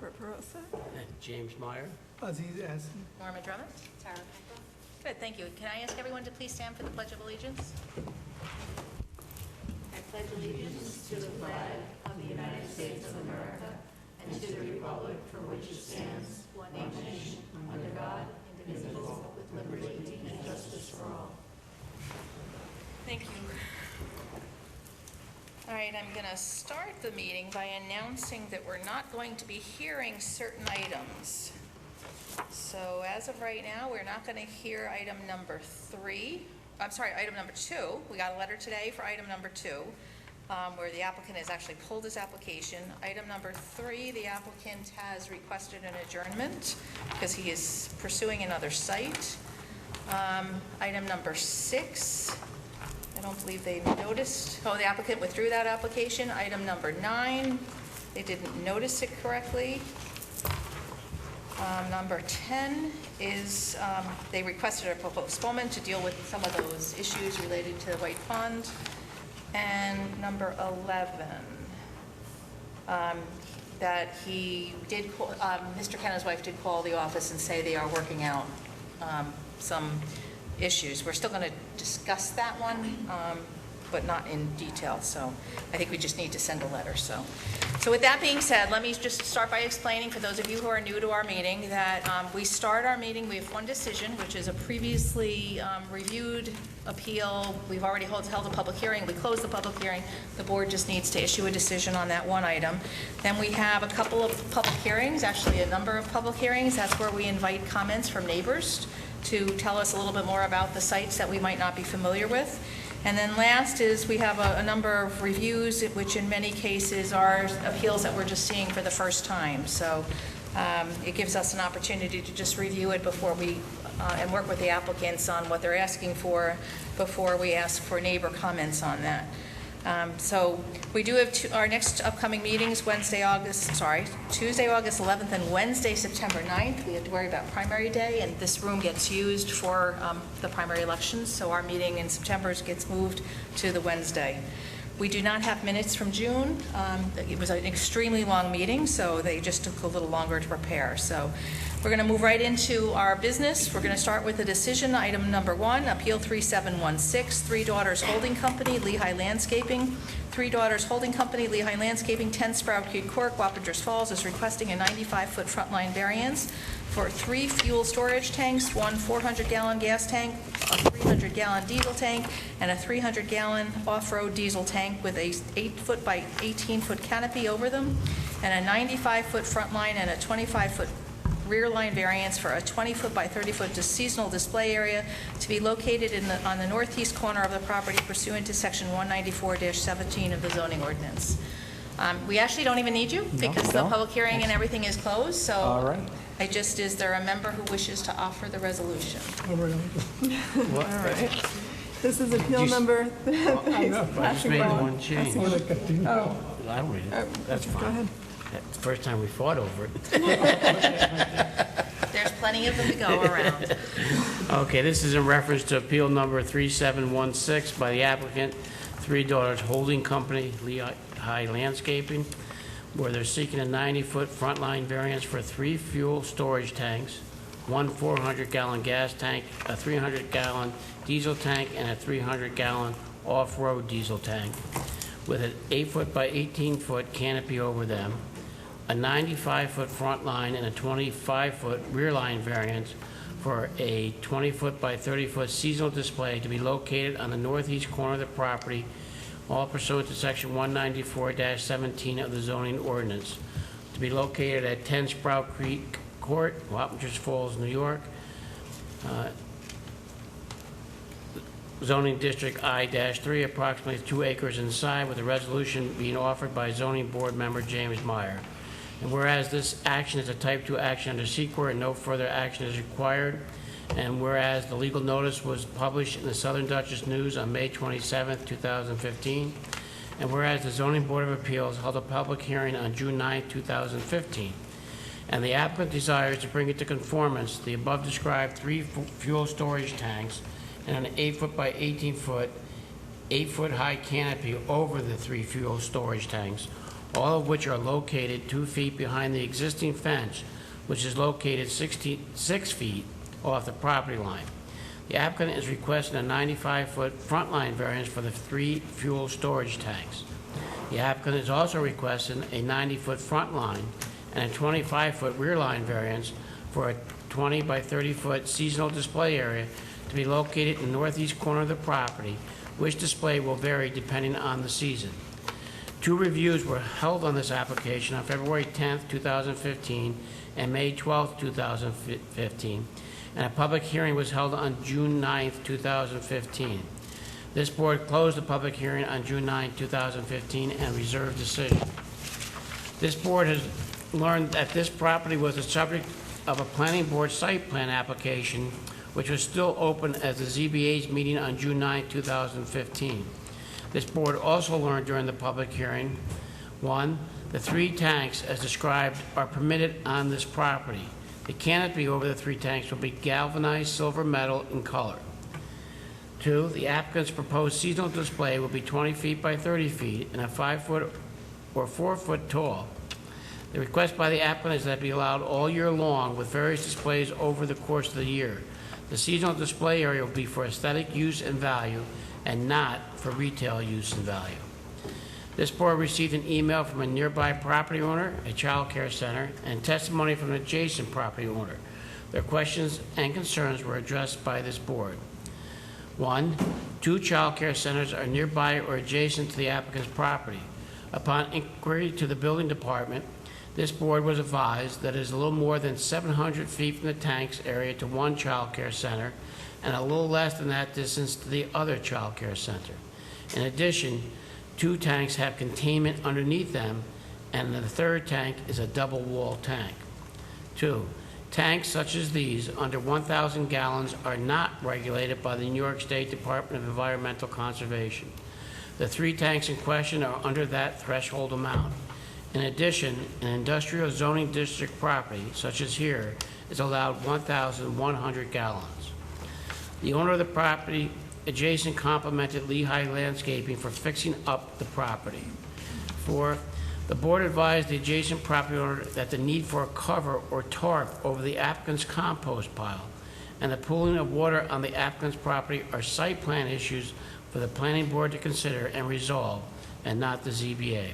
Robert Perosa. James Meyer. Aziz Aston. Norma Drummond. Tara Pickle. Good, thank you. Can I ask everyone to please stand for the Pledge of Allegiance? I pledge allegiance to the flag of the United States of America and to the republic for which it stands, one nation, under God, indivisible, with liberty and justice for all. Thank you. All right, I'm going to start the meeting by announcing that we're not going to be hearing certain items. So as of right now, we're not going to hear item number 2. We got a letter today for item number 2, where the applicant has actually pulled his application. Item number 3, the applicant has requested an adjournment because he is pursuing another site. Item number 6, I don't believe they noticed. Oh, the applicant withdrew that application. Item number 9, they didn't notice it correctly. Number 10 is they requested a postponement to deal with some of those issues related to the White Pond. And number 11, that he did call, Mr. Kenna's wife did call the office and say they are working out some issues. We're still going to discuss that one, but not in detail. So I think we just need to send a letter. So with that being said, let me just start by explaining for those of you who are new to our meeting that we start our meeting, we have one decision, which is a previously reviewed appeal. We've already held a public hearing. We closed the public hearing. The board just needs to issue a decision on that one item. Then we have a couple of public hearings, actually a number of public hearings. That's where we invite comments from neighbors to tell us a little bit more about the sites that we might not be familiar with. And then last is we have a number of reviews, which in many cases are appeals that we're just seeing for the first time. So it gives us an opportunity to just review it before we, and work with the applicants on what they're asking for before we ask for neighbor comments on that. So we do have our next upcoming meetings, Tuesday, August 11th and Wednesday, September 9th. We have to worry about primary day, and this room gets used for the primary elections, so our meeting in September gets moved to the Wednesday. We do not have minutes from June. It was an extremely long meeting, so they just took a little longer to prepare. So we're going to move right into our business. We're going to start with the decision, item number 1, Appeal 3716, Three Daughters Holding Company, Lehigh Landscaping. Three Daughters Holding Company, Lehigh Landscaping, 10 Sprout Creek Court, Wappingers Falls, is requesting a 95-foot front line variance for 3 fuel storage tanks, 1 400-gallon gas tank, a 300-gallon diesel tank, and a 300-gallon off-road diesel tank with a 8-foot by 18-foot canopy over them, and a 95-foot front line and a 25-foot rear line variance for a 20-foot by 30-foot seasonal display area to be located on the northeast corner of the property pursuant to section 194-17 of the zoning ordinance. We actually don't even need you because the public hearing and everything is closed. So All right. is there a member who wishes to offer the resolution? All right. This is appeal number. I just made the one change. Oh, I'll read it. That's fine. go ahead. That's the first time we fought over it. There's plenty of them to go around. Okay, this is in reference to appeal number 3716 by the applicant, Three Daughters Holding Company, Lehigh Landscaping, where they're seeking a 90-foot front line variance for 3 fuel storage tanks, 1 400-gallon gas tank, a 300-gallon diesel tank, and a 300-gallon off-road diesel tank, with an 8-foot by 18-foot canopy over them, a 95-foot front line and a 25-foot rear line variance for a 20-foot by 30-foot seasonal display to be located on the northeast corner of the property, all pursuant to section 194-17 of the zoning ordinance, to be located at 10 Sprout Creek Court, Wappingers Falls, New York, zoning district I-3, approximately 2 acres inside, with a resolution being offered by zoning board member James Meyer. And whereas this action is a type 2 action under SEQR and no further action is required, and whereas the legal notice was published in the Southern Dutchess News on May 27, 2015, and whereas the Zoning Board of Appeals held a public hearing on June 9, 2015, and the applicant desires to bring into conformance the above described 3 fuel storage tanks and an 8-foot by 18-foot, 8-foot high canopy over the 3 fuel storage tanks, all of which are located 2 feet behind the existing fence, which is located 6 feet off the property line. The applicant is requesting a 95-foot front line variance for the 3 fuel storage tanks. The applicant is also requesting a 90-foot front line and a 25-foot rear line variance for a 20 by 30-foot seasonal display area to be located in the northeast corner of the property, which display will vary depending on the season. 2 reviews were held on this application on February 10th, 2015 and May 12th, 2015, and a public hearing was held on June 9th, 2015. This board closed the public hearing on June 9th, 2015 and reserved decision. This board has learned that this property was the subject of a planning board site plan application, which was still open as the ZBA's meeting on June 9, 2015. This board also learned during the public hearing, 1, the 3 tanks as described are permitted on this property. The canopy over the 3 tanks will be galvanized silver metal in color. 2, the applicant's proposed seasonal display will be 20 feet by 30 feet and a 5-foot or 4-foot tall. The request by the applicant is that it be allowed all year long with various displays over the course of the year. The seasonal display area will be for aesthetic use and value and not for retail use and value. This board received an email from a nearby property owner, a child care center, and testimony from an adjacent property owner. Their questions and concerns were addressed by this board. 1, 2 child care centers are nearby or adjacent to the applicant's property. Upon inquiry to the building department, this board was advised that it is a little more than 700 feet from the tanks area to one child care center and a little less than that distance to the other child care center. In addition, 2 tanks have containment underneath them, and the 3rd tank is a double wall tank. 2, tanks such as these under 1,000 gallons are not regulated by the New York State Department of Environmental Conservation. The 3 tanks in question are under that threshold amount. In addition, an industrial zoning district property, such as here, is allowed 1,100 gallons. The owner of the property adjacent complimented Lehigh Landscaping for fixing up the property. 4, the board advised the adjacent property owner that the need for a cover or tarp over the applicant's compost pile and the pooling of water on the applicant's property are site plan issues for the planning board to consider and resolve, and not the ZBA.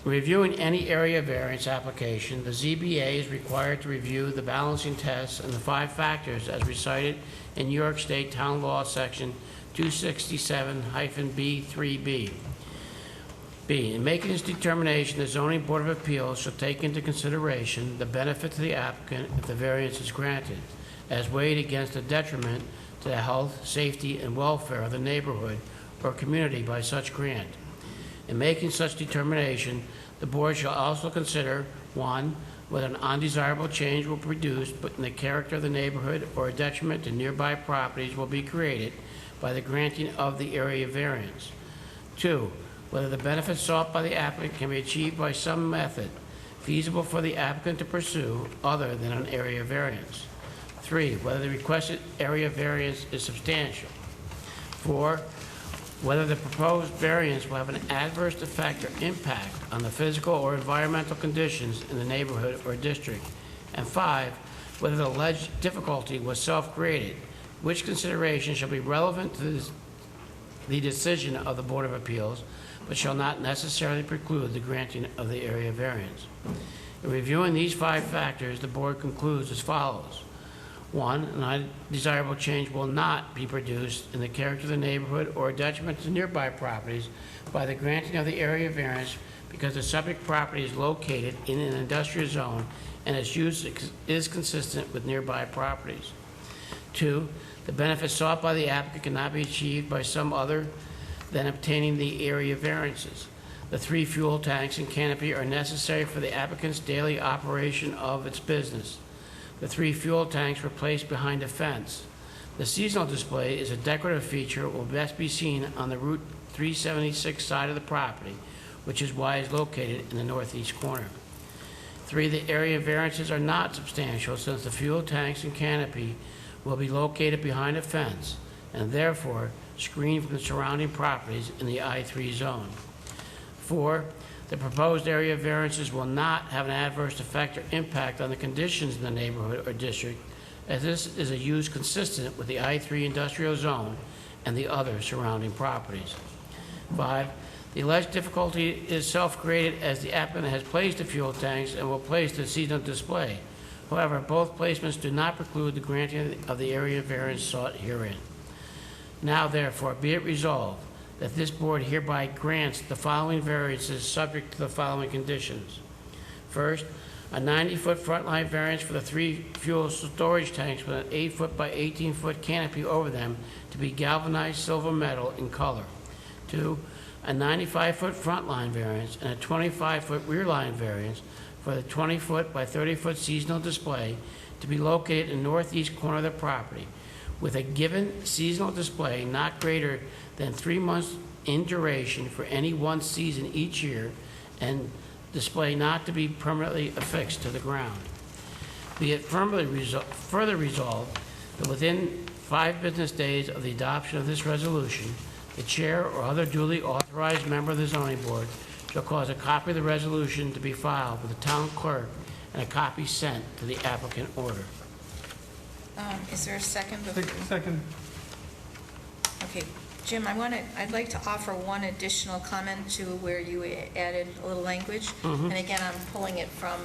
Reviewing any area variance application, the ZBA is required to review the balancing tests and the 5 factors as recited in New York State Town Law Section 267-B3B. B, in making its determination, the Zoning Board of Appeals shall take into consideration the benefit to the applicant if the variance is granted, as weighed against the detriment to the health, safety, and welfare of the neighborhood or community by such grant. In making such determination, the board shall also consider, 1, whether an undesirable change will be produced in the character of the neighborhood or a detriment to nearby properties will be created by the granting of the area variance. 2, whether the benefits sought by the applicant can be achieved by some method feasible for the applicant to pursue other than an area variance. 3, whether the requested area variance is substantial. 4, whether the proposed variance will have an adverse effect or impact on the physical or environmental conditions in the neighborhood or district. And 5, whether the alleged difficulty was self-created, which consideration shall be relevant to the decision of the Board of Appeals, but shall not necessarily preclude the granting of the area variance. In reviewing these 5 factors, the board concludes as follows. 1, an undesirable change will not be produced in the character of the neighborhood or a detriment to nearby properties by the granting of the area variance because the subject property is located in an industrial zone and its use is consistent with nearby properties. 2, the benefit sought by the applicant cannot be achieved by some other than obtaining the area variances. The 3 fuel tanks and canopy are necessary for the applicant's daily operation of its business. The 3 fuel tanks were placed behind a fence. The seasonal display is a decorative feature that will best be seen on the Route 376 side of the property, which is why it's located in the northeast corner. 3, the area variances are not substantial since the fuel tanks and canopy will be located behind a fence and therefore screened from the surrounding properties in the I-3 zone. 4, The proposed area variances will not have an adverse effect or impact on the conditions in the neighborhood or district, as this is a use consistent with the I-3 industrial zone and the other surrounding properties. 5, the alleged difficulty is self-created as the applicant has placed the fuel tanks and will place the seasonal display. However, both placements do not preclude the granting of the area variance sought herein. Now therefore, be it resolved that this board hereby grants the following variances subject to the following conditions. First, a 90-foot front line variance for the 3 fuel storage tanks with an 8-foot by 18-foot canopy over them to be galvanized silver metal in color. 2, a 95-foot front line variance and a 25-foot rear line variance for the 20-foot by 30-foot seasonal display to be located in the northeast corner of the property, with a given seasonal display not greater than 3 months in duration for any one season each year, and display not to be permanently affixed to the ground. Be it further resolved that within 5 business days of the adoption of this resolution, the chair or other duly authorized member of the zoning board shall cause a copy of the resolution to be filed with the town clerk and a copy sent to the applicant order. Is there a second? Second. Okay, Jim, I'd like to offer one additional comment to where you added a little language. And again, I'm pulling it from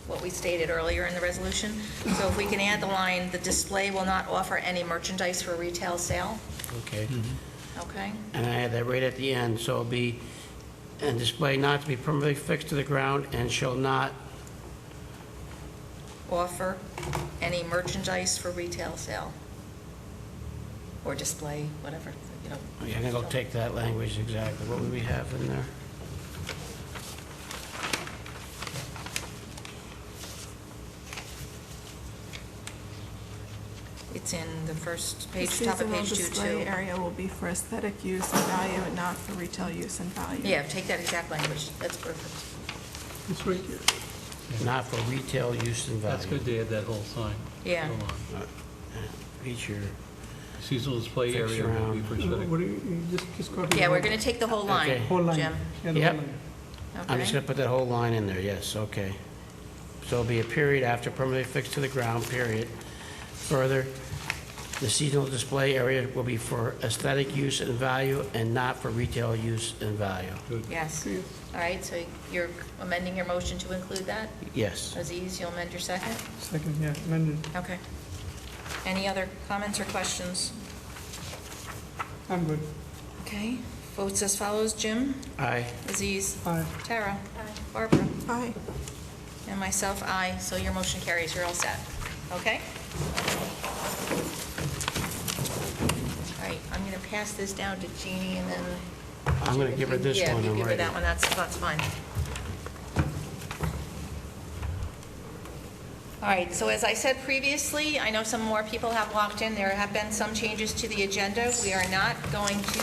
what we stated earlier in the resolution. So if we can add the line, "The display will not offer any merchandise for retail sale." Okay? Okay? And I had that right at the end, so it'll be, and display not to be permanently fixed to the ground and shall not, Offer any merchandise for retail sale. Or display, whatever, you know. I'm gonna go take that language exactly. What would we have in there? It's in the first The page, top of seasonal page 2-2. display area will be for aesthetic use and value and not for retail use and value. Yeah, take that exact language, that's perfect. It's right here. Not for retail use and value. That's good to add that whole sign. Yeah. Hold on. Feature. Seasonal display Fixed area will be around. for aesthetic. What do you just copy? Yeah, we're going to take the whole line, Okay. Whole line. Jim. Yeah, the Yep. whole line. I'm just Okay? gonna put that whole line in there, yes, okay. So it'll be a period after permanently fixed to the ground, period. Further, the seasonal display area will be for aesthetic use and value and not for retail use and value. Yes. Yes. All right, so you're amending your motion to include that? Yes. Aziz, you'll amend your second? Second, yeah, amended. Okay. Any other comments or questions? I'm good. Okay, votes as follows, Jim, Aye. Aziz, Aye. Tara, Barbara, Aye. and myself, aye, so your motion carries, you're all set, okay? All right, I'm going to pass this down to Jeannie, and then... I'm gonna give her this Yeah, one, you I'm give her ready. that one, that's fine. All right, so as I said previously, I know some more people have walked in. There have been some changes to the agenda. We are not going to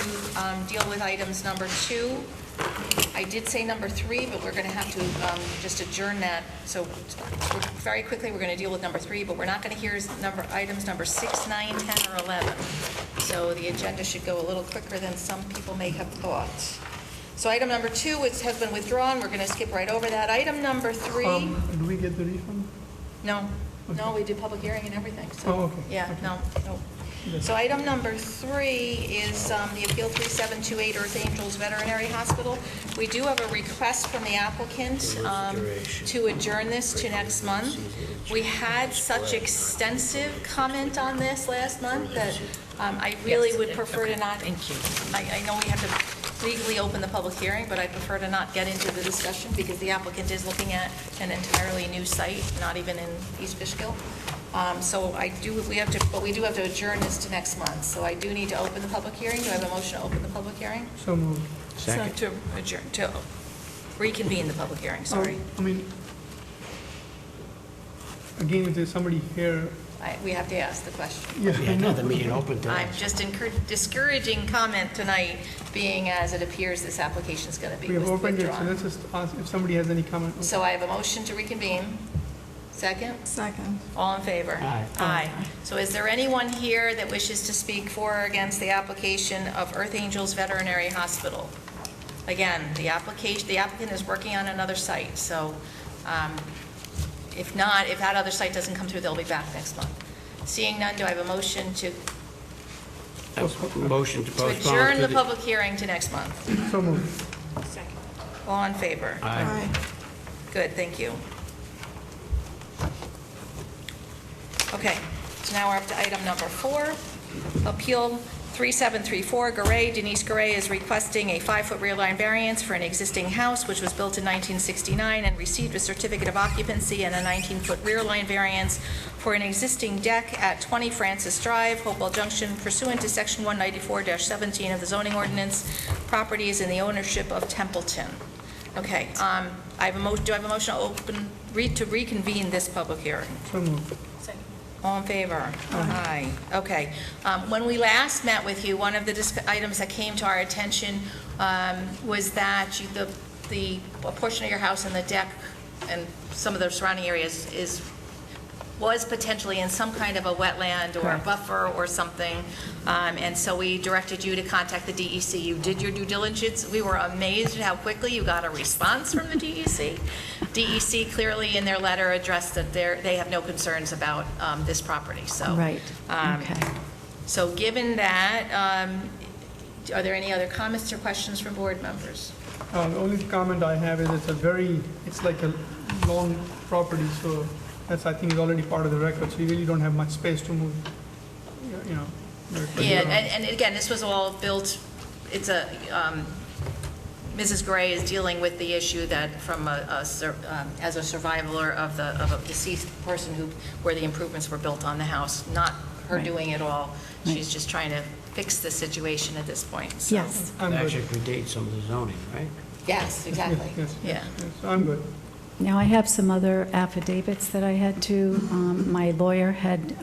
deal with items number 2. I did say number 3, but we're going to have to just adjourn that. So very quickly, we're going to deal with number 3, but we're not going to hear items number 6, 9, 10, or 11. So the agenda should go a little quicker than some people may have thought. So item number 2 has been withdrawn. We're going to skip right over that. Item number 3. Do we get the refund? No, we did public hearing and everything, so. Oh, okay. Yeah, no. So item number 3 is the Appeal 3728 Earth Angels Veterinary Hospital. We do have a request from the applicant to adjourn this to next month. We had such extensive comment on this last month that I really would prefer to not. Thank you. I know we have to legally open the public hearing, but I prefer to not get into the discussion because the applicant is looking at an entirely new site, not even in East Fishkill. So we do have to adjourn this to next month. So I do need to open the public hearing. Do I have a motion to open the public hearing? So moved. Second. So to adjourn, to reconvene the public hearing, sorry. I mean, again, if there's somebody here, We have to ask the question. yeah, We I had know. the meeting open to I'm us. just discouraging comment tonight, being as it appears this application's going to be We have opened it, so withdrawn. let's just ask if somebody has any comment. So I have a motion to reconvene. Second? Second. All in favor? Aye. Aye. So is there anyone here that wishes to speak for or against the application of Earth Angels Veterinary Hospital? again, the applicant is working on another site, so if not, if that other site doesn't come through, they'll be back next month. Seeing none, do I have a motion to Motion to postpone. adjourn to the public hearing to next month? So moved. All in favor? Aye. Good, thank you. Okay, so now we're up to item number 4, Appeal 3734, Garay. Denise Garay is requesting a 5-foot rear line variance for an existing house which was built in 1969 and received a certificate of occupancy, and a 19-foot rear line variance for an existing deck at 20 Francis Drive, Hopewell Junction, pursuant to Section 194-17 of the zoning ordinance. Property is in the ownership of Templeton. Okay, I have do I have a motion to reconvene this public hearing? So moved. All in favor? Aye. Okay. When we last met with you, one of the items that came to our attention was that a portion of your house and the deck and some of the surrounding areas was potentially in some kind of a wetland or a buffer or something, and so we directed you to contact the DEC. You did your due diligence. We were amazed at how quickly you got a response from the DEC. DEC clearly in their letter addressed that they have no concerns about this property. So, Right, okay. So given that, are there any other comments or questions from board members? The only comment I have is it's like a long property, so that's, I think, is already part of the record, so you really don't have much space to move, you know. Yeah, and again, this was all built, it's a, Mrs. Gray is dealing with the issue that from as a survivor of a deceased person where the improvements were built on the house, not her Right. doing it all. Right. She's just trying to fix the situation at this point. So. Yes. It actually predates some of the zoning, right? Yes, exactly. Yes, Yeah. yes, so I'm good. Now, I have some other affidavits that I had to, my lawyer had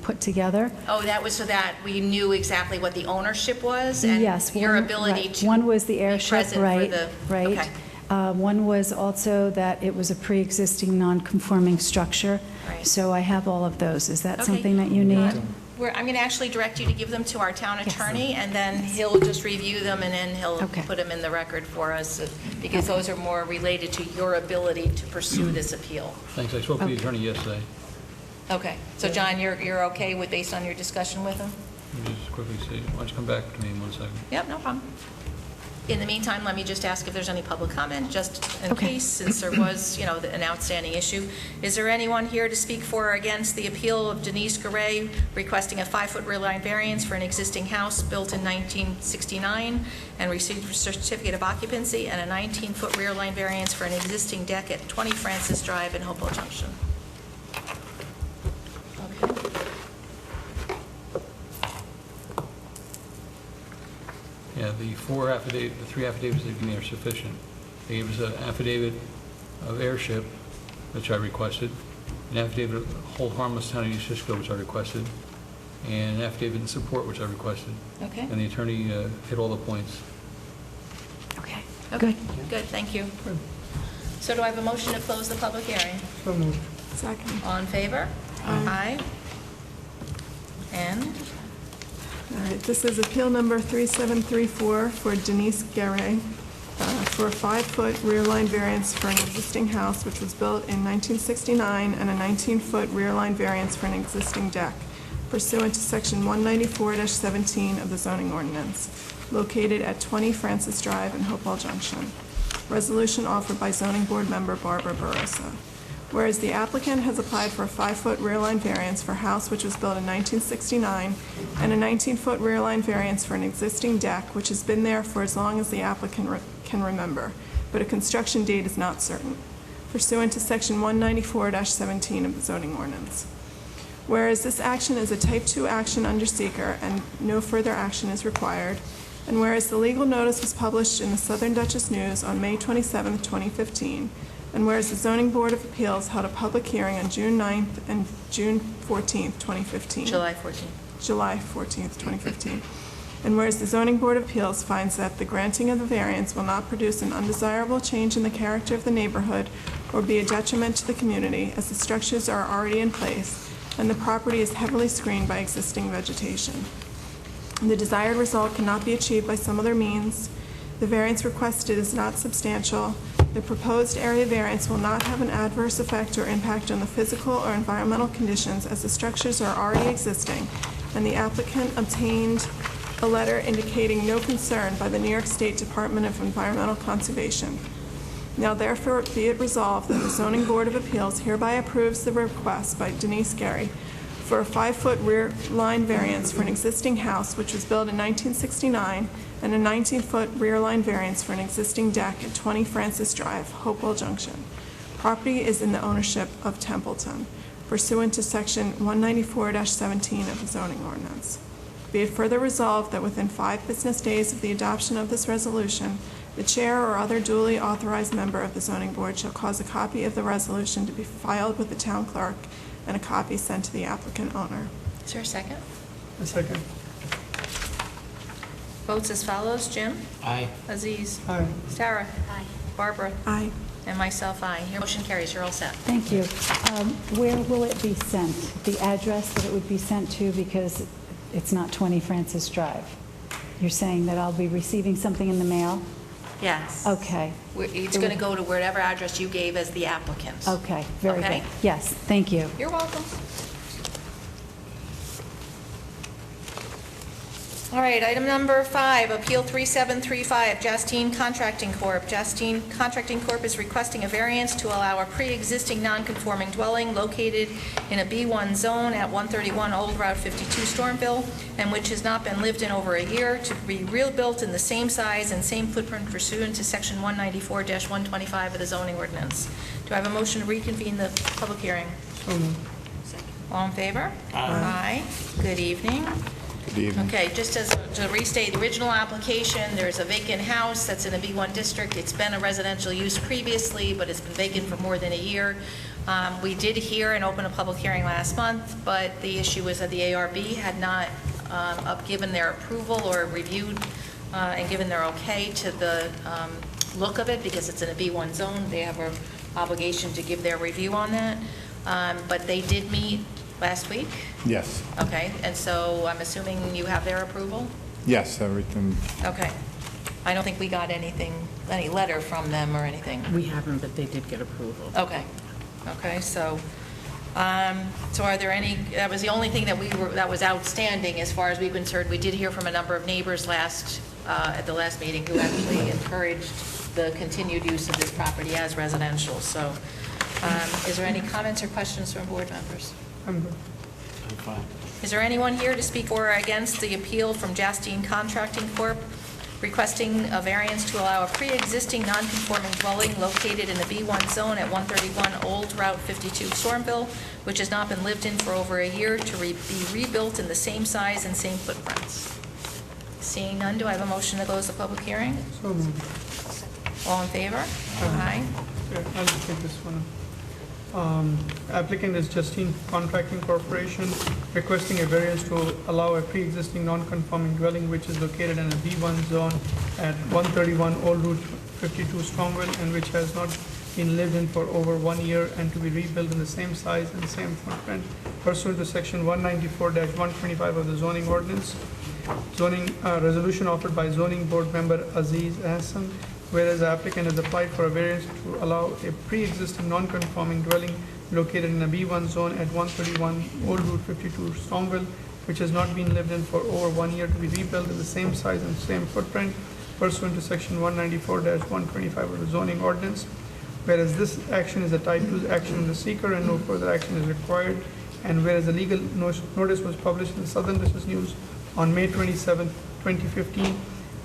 put together. Oh, that was so that we knew exactly what the ownership was and Yes. your one- ability right. to One was the be airship, present right, for the. right. Okay. One was also that it was a pre-existing non-conforming structure. Right. So I have all of those. Is that Okay. something that you need? I'm going to actually direct you to give them to our town Yes. attorney, and then he'll just review them, and then he'll Okay. put them in the record for us, because those are more related to your ability to pursue this appeal. Thanks, I spoke to the Okay. attorney yesterday. Okay, so John, you're okay with, based on your discussion with him? Let me just quickly see, why don't you come back to me in 1 second? Yep, no problem. In the meantime, let me just ask if there's any public comment, just in Okay. case, since there was, an outstanding issue. Is there anyone here to speak for or against the appeal of Denise Garay requesting a 5-foot rear line variance for an existing house built in 1969 and received a certificate of occupancy, and a 19-foot rear line variance for an existing deck at 20 Francis Drive in Hopewell Junction? Okay. Yeah, the 3 affidavits they gave me are sufficient. They gave us an affidavit of airship, which I requested, an affidavit of hold harmless town of East Fishkill, which I requested, and an affidavit in support, which I requested. Okay. And the attorney hit all the points. Okay, Okay, good. good, thank you. Good. So do I have a motion to close the public hearing? So moved. Second. All in favor? Aye. And? All right, this is appeal number 3734 for Denise Garay for a 5-foot rear line variance for an existing house which was built in 1969 and a 19-foot rear line variance for an existing deck pursuant to Section 194-17 of the zoning ordinance, located at 20 Francis Drive in Hopewell Junction. Resolution offered by zoning board member Barbara Barosa. Whereas the applicant has applied for a 5-foot rear line variance for a house which was built in 1969 and a 19-foot rear line variance for an existing deck which has been there for as long as the applicant can remember, but a construction date is not certain, pursuant to Section 194-17 of the zoning ordinance. Whereas this action is a Type 2 action under seeker and no further action is required, and whereas the legal notice was published in the Southern Dutchess News on May 27, 2015, and whereas the Zoning Board of Appeals held a public hearing on June 9th and June 14th, 2015. July 14th. July 14th, 2015. And whereas the Zoning Board of Appeals finds that the granting of the variance will not produce an undesirable change in the character of the neighborhood or be a detriment to the community, as the structures are already in place and the property is heavily screened by existing vegetation. The desired result cannot be achieved by some other means, The variance requested is not substantial. The proposed area variance will not have an adverse effect or impact on the physical or environmental conditions as the structures are already existing, and the applicant obtained a letter indicating no concern by the New York State Department of Environmental Conservation. Now therefore be it resolved that the Zoning Board of Appeals hereby approves the request by Denise Gary for a 5-foot rear line variance for an existing house which was built in 1969 and a 19-foot rear line variance for an existing deck at 20 Francis Drive, Hopewell Junction. Property is in the ownership of Templeton pursuant to Section 194-17 of the zoning ordinance. Be it further resolved that within 5 business days of the adoption of this resolution, the chair or other duly authorized member of the zoning board shall cause a copy of the resolution to be filed with the town clerk and a copy sent to the applicant owner. Is there a second? A second. Votes as follows. Jim? Aye. Aziz? Aye. Sarah? Aye. Barbara? Aye. And myself, aye. Your motion carries. You're all set. Thank you. Where will it be sent? The address that it would be sent to, because it's not 20 Francis Drive. You're saying that I'll be receiving something in the mail? Yes. Okay, It's going to go to whatever address you gave as the applicant. okay, very Okay. good. Yes, thank you. You're welcome. All right, item number 5, Appeal 3735, Justine Contracting Corp. Justine Contracting Corp. is requesting a variance to allow a pre-existing non-conforming dwelling located in a B1 zone at 131 Old Route 52, Stormville, and which has not been lived in over a year, to be rebuilt in the same size and same footprint pursuant to Section 194-125 of the zoning ordinance. Do I have a motion to reconvene the public hearing? So moved. All in favor? Aye. Good evening. Good evening. Okay, just as, to restate, the original application, there's a vacant house that's in a B1 district. It's been a residential use previously, but it's been vacant for more than a year. We did hear and open a public hearing last month, but the issue was that the ARB had not given their approval or reviewed and given their okay to the look of it, because it's in a B1 zone. They have an obligation to give their review on that. But they did meet last week? Yes, Okay, and so I'm assuming you have their approval? yes, everything, Okay. I don't think we got anything, any letter from them or anything. We haven't, but they did get approval. Okay, okay, so are there any, that was the only thing that was outstanding as far as we're concerned. We did hear from a number of neighbors at the last meeting who actually encouraged the continued use of this property as residential. So is there any comments or questions from board members? I'm good. I'm fine. Is there anyone here to speak for or against the appeal from Justine Contracting Corp. requesting a variance to allow a pre-existing non-conforming dwelling located in the B1 zone at 131 Old Route 52, Stormville, which has not been lived in for over a year, to be rebuilt in the same size and same footprints? Seeing none, do I have a motion to close the public hearing? So moved. All in favor? Aye. Okay, I'll just take this one. Applicant is Justine Contracting Corporation, requesting a variance to allow a pre-existing non-conforming dwelling which is located in a B1 zone at 131 Old Route 52, Stormville, and which has not been lived in for over 1 year, and to be rebuilt in the same size and same footprint pursuant to Section 194-125 of the zoning ordinance. Zoning resolution offered by zoning board member Aziz Hassan, whereas the applicant has applied for a variance to allow a pre-existing non-conforming dwelling located in a B1 zone at 131 Old Route 52, Stormville, which has not been lived in for over 1 year, to be rebuilt in the same size and same footprint pursuant to Section 194-125 of the zoning ordinance. Whereas this action is a type 2 action of the seeker and no further action is required, and whereas the legal notice was published in the Southern District News on May 27, 2015,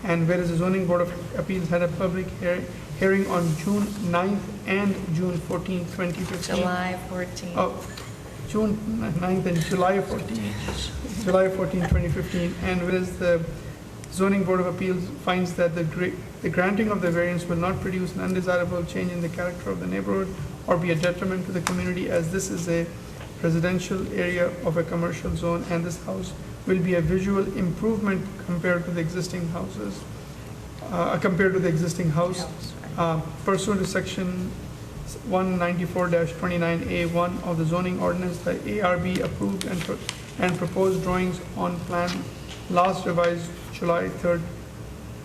and whereas the Zoning Board of Appeals had a public hearing on June 9th and June 14th, 2015. July 14th. Oh, June 9th and July 14th. July 14, 2015. And whereas the Zoning Board of Appeals finds that the granting of the variance will not produce an undesirable change in the character of the neighborhood or be a detriment to the community, as this is a residential area of a commercial zone, and this house will be a visual improvement compared to the existing houses, pursuant to Section 194-29A1 of the zoning ordinance. The ARB approved and proposed drawings on plan last revised July 3rd,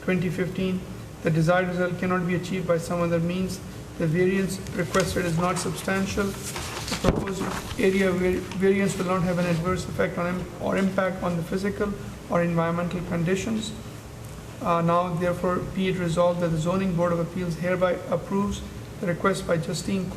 2015. the desired result cannot be achieved by some other means, the variance requested is not substantial, the proposed area variance will not have an adverse effect on or impact on the physical or environmental conditions. Now therefore be it resolved that the Zoning Board of Appeals hereby approves the request by Justine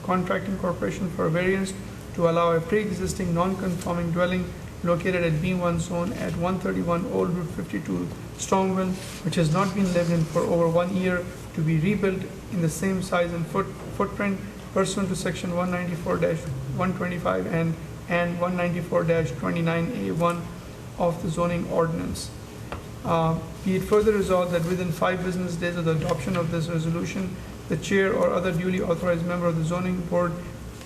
Contracting Corporation for a variance to allow a pre-existing non-conforming dwelling located at B1 zone at 131 Old Route 52, Strongville, which has not been lived in for over 1 year, to be rebuilt in the same size and footprint pursuant to section 194-125 and 194-29A1 of the zoning ordinance. Be it further resolved that within 5 business days of the adoption of this resolution, the chair or other duly authorized member of the zoning board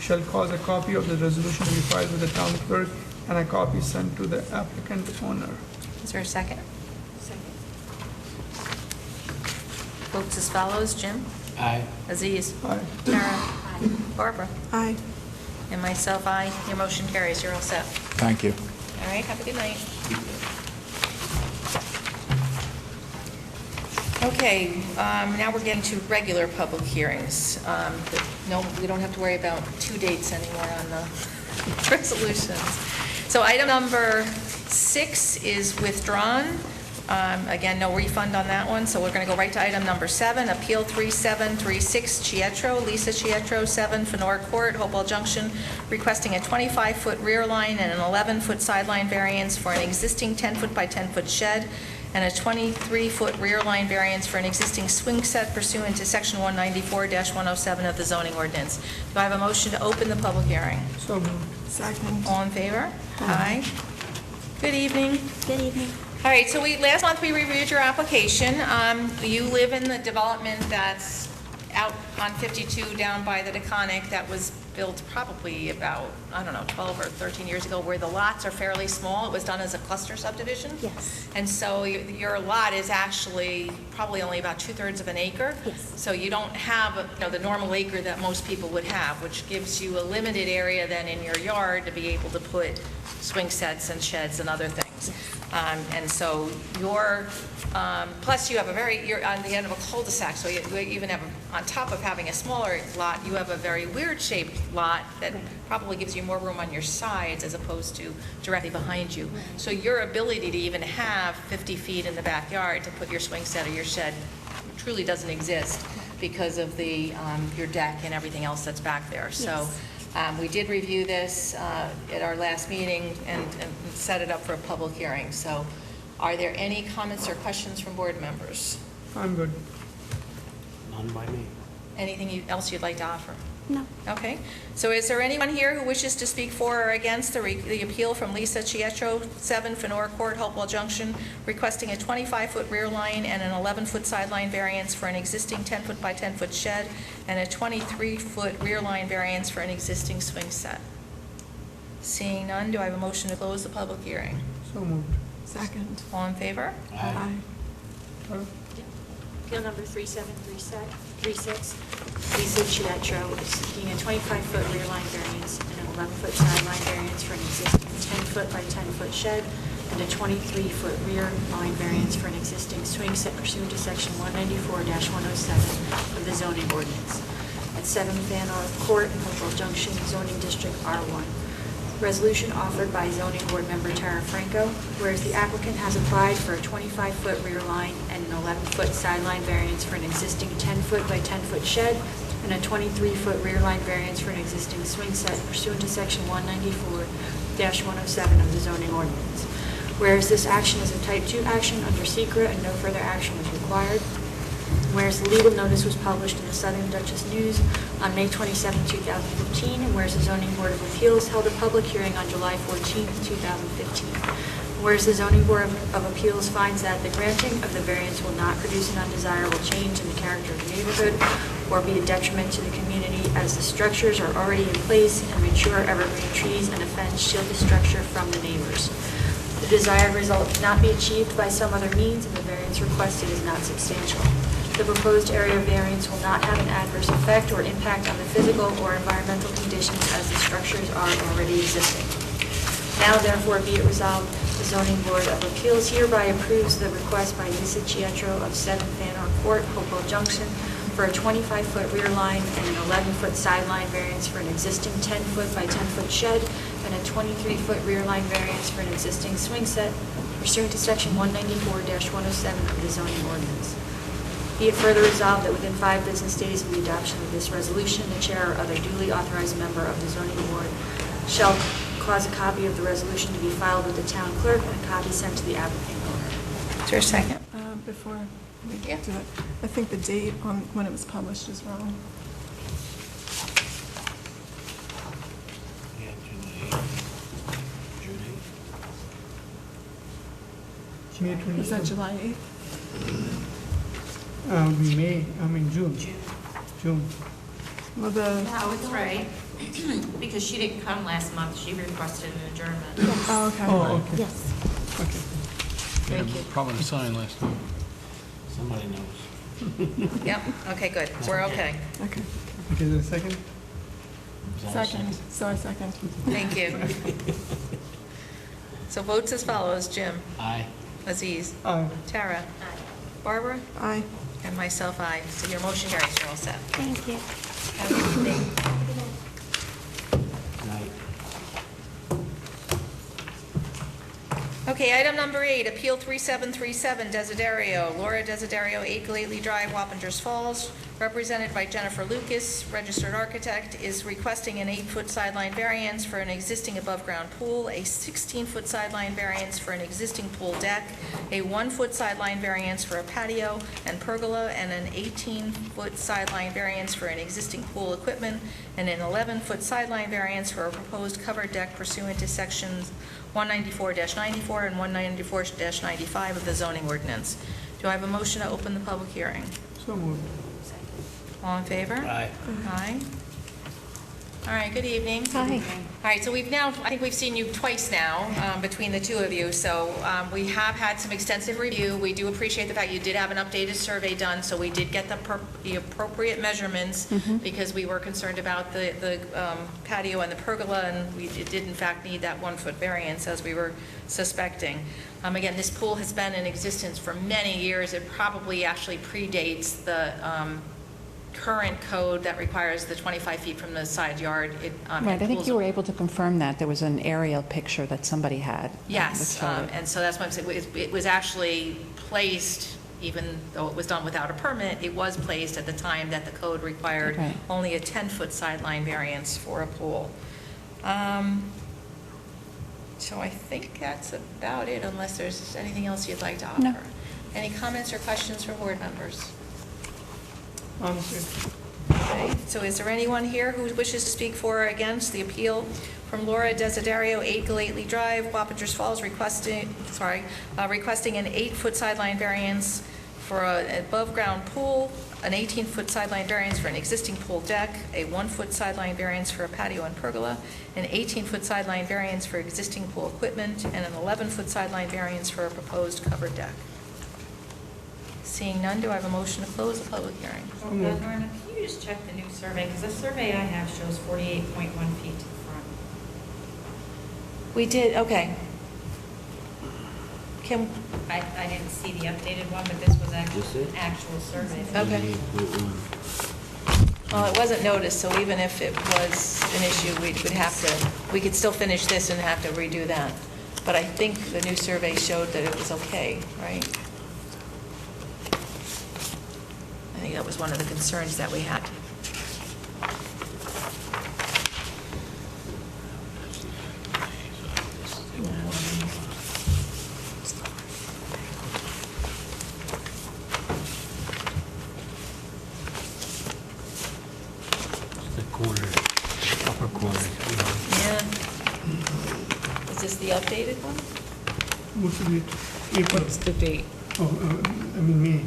shall cause a copy of the resolution to be filed with the town clerk and a copy sent to the applicant owner. Is there a second? Second. Votes as follows, Jim? Aye. Aziz? Aye. Tara? Barbara? Aye. And myself, aye. Your motion carries. You're all set. Thank you. All right, have a good night. Okay, now we're getting to regular public hearings. No, we don't have to worry about 2 dates anymore on the resolutions. So item number 6 is withdrawn. Again, no refund on that one, so we're going to go right to item number 7, Appeal 3736 Chietro, Lisa Chietro, 7 Fenor Court, Hopewell Junction, requesting a 25-foot rear line and an 11-foot sideline variance for an existing 10-foot by 10-foot shed, and a 23-foot rear line variance for an existing swing set pursuant to Section 194-107 of the zoning ordinance. Do I have a motion to open the public hearing? So moved. Second. All in favor? Aye. Good evening. Good evening. All right, so last month we reviewed your application. You live in the development that's out on 52 down by the Deconic that was built probably about, I don't know, 12 or 13 years ago, where the lots are fairly small. It was done as a cluster subdivision. Yes. And so your lot is actually probably only about 2/3 of an acre. Yes. So you don't have, the normal acre that most people would have, which gives you a limited area then in your yard to be able to put swing sets and sheds and other things. And so plus you have you're on the end of a cul-de-sac, so you even have, on top of having a smaller lot, you have a very weird shaped lot that probably gives you more room on your sides as opposed to directly behind you. So your ability to even have 50 feet in the backyard to put your swing set or your shed truly doesn't exist because of your deck and everything else that's back there. So we did review this at our last meeting and set it up for a public hearing. So are there any comments or questions from board members? I'm good. None by me. Anything else you'd like to offer? No. Okay. So is there anyone here who wishes to speak for or against the appeal from Lisa Chietro, 7 Fenor Court, Hopewell Junction, requesting a 25-foot rear line and an 11-foot sideline variance for an existing 10-foot by 10-foot shed and a 23-foot rear line variance for an existing swing set? Seeing none, do I have a motion to close the public hearing? So moved. Second. All in favor? Aye. Appeal number 3736, Lisa Chietro is seeking a 25-foot rear line variance and an 11-foot sideline variance for an existing 10-foot by 10-foot shed and a 23-foot rear line variance for an existing swing set pursuant to Section 194-107 of the zoning ordinance at 7 Fenor Court in Hopewell Junction, zoning district R1. Resolution offered by zoning board member Tara Franco, whereas the applicant has applied for a 25-foot rear line and an 11-foot sideline variance for an existing 10-foot by 10-foot shed and a 23-foot rear line variance for an existing swing set pursuant to Section 194-107 of the zoning ordinance. Whereas this action is a type 2 action under SECRA and no further action was required. Whereas the legal notice was published in the Southern Dutchess News on May 27, 2015, and whereas the Zoning Board of Appeals held a public hearing on July 14, 2015. Whereas the Zoning Board of Appeals finds that the granting of the variance will not produce an undesirable change in the character of the neighborhood or be a detriment to the community, as the structures are already in place and mature evergreen trees and a fence shield the structure from the neighbors. The desired result cannot be achieved by some other means, and the variance requested is not substantial. The proposed area variance will not have an adverse effect or impact on the physical or environmental conditions, as the structures are already existing. Now therefore be it resolved The Zoning Board of Appeals hereby approves the request by Lisa Chietro of 7 Fanor Court, Hopewell Junction, for a 25-foot rear line and an 11-foot sideline variance for an existing 10-foot by 10-foot shed and a 23-foot rear line variance for an existing swing set pursuant to Section 194-107 of the zoning ordinance. Be it further resolved that within 5 business days of the adoption of this resolution, the chair or other duly authorized member of the zoning board shall cause a copy of the resolution to be filed with the town clerk and a copy sent to the applicant owner. Is there a second? Before we Yeah. do that, I think the date on when it was published is wrong. Yeah, June 8th. May Is that 27th. July 8th? June. Well, the, No, it's right, because she didn't come last month, she requested an adjournment. oh, okay. Oh, okay. Yes. Okay. We had a problem with the sign last time. Somebody knows. Yep, okay, good, we're okay. Okay. Okay, is there a second? Is that a Second, so I second. Thank you. So votes as follows: Jim, Aye. Aziz, Aye. Tara, Barbara, Aye. and myself, aye. So your motion carries, you're all set. Thank you. Have a good evening. Night. Okay, item number 8, Appeal 3737, Desiderio, Laura Desiderio, 8 Gately Drive, Wappingers Falls, represented by Jennifer Lucas, registered architect, is requesting an 8-foot sideline variance for an existing above-ground pool, a 16-foot sideline variance for an existing pool deck, a 1-foot sideline variance for a patio and pergola, and an 18-foot sideline variance for an existing pool equipment, and an 11-foot sideline variance for a proposed covered deck pursuant to sections 194-94 and 194-95 of the zoning ordinance. Do I have a motion to open the public hearing? So moved. All in favor? Aye. Aye. All right, good evening. Hi. All right, so I think we've seen you twice now, between the two of you, so we have had some extensive review. We do appreciate the fact you did have an updated survey done, so we did get the appropriate measurements, because we were concerned about the patio and the pergola, and it did in fact need that 1-foot variance, as we were suspecting. Again, this pool has been in existence for many years. It probably actually predates the current code that requires the 25 feet from the side yard. Right, I think you were able to confirm that. There was an aerial picture that somebody had. Yes, that showed it. and so that's why I'm saying, it was actually placed, even though it was done without a permit, it was placed at the time that the code required Right. only a 10-foot sideline variance for a pool. So I think that's about it, unless there's anything else you'd like to offer. No. Any comments or questions from board members? Honestly. Okay, so is there anyone here who wishes to speak for or against the appeal from Laura Desiderio, 8 Gately Drive, Wappingers Falls, requesting an 8-foot sideline variance for an above-ground pool, an 18-foot sideline variance for an existing pool deck, a 1-foot sideline variance for a patio and pergola, an 18-foot sideline variance for existing pool equipment, and an 11-foot sideline variance for a proposed covered deck. Seeing none, do I have a motion to close the public hearing? moved. Lorna, can you just check the new survey? Because the survey I have shows 48.1 feet to the front. We did, okay. Can, I didn't see the updated one, but this was This it? an actual survey. okay. Well, it wasn't noticed, so even if it was an issue, we could still finish this and have to redo that. But I think the new survey showed that it was okay, right? I think that was one of the concerns that we had. The corner, upper corner. Yeah. Is this the updated one? What's the date? April. What's the date? Oh, May.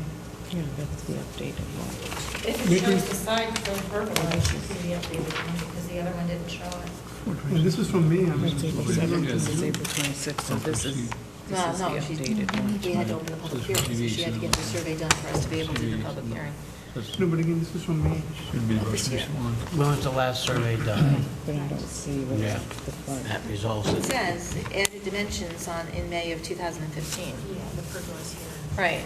Yeah, that's the updated one. If it shows the side for the pergola, I should see the updated one, because the other one didn't show it. And this is from May. It's April 7th, this is April 26th, so this is the updated one. We had to open the public hearing, so she had to get the survey done for us to be able to do the public hearing. No, but again, this is from May. Should be the most recent one. When was the last survey done? But I don't see where Yeah. the front. That resolves It it. says, edited dimensions in May of 2015. Yeah, the pergola's here. Right.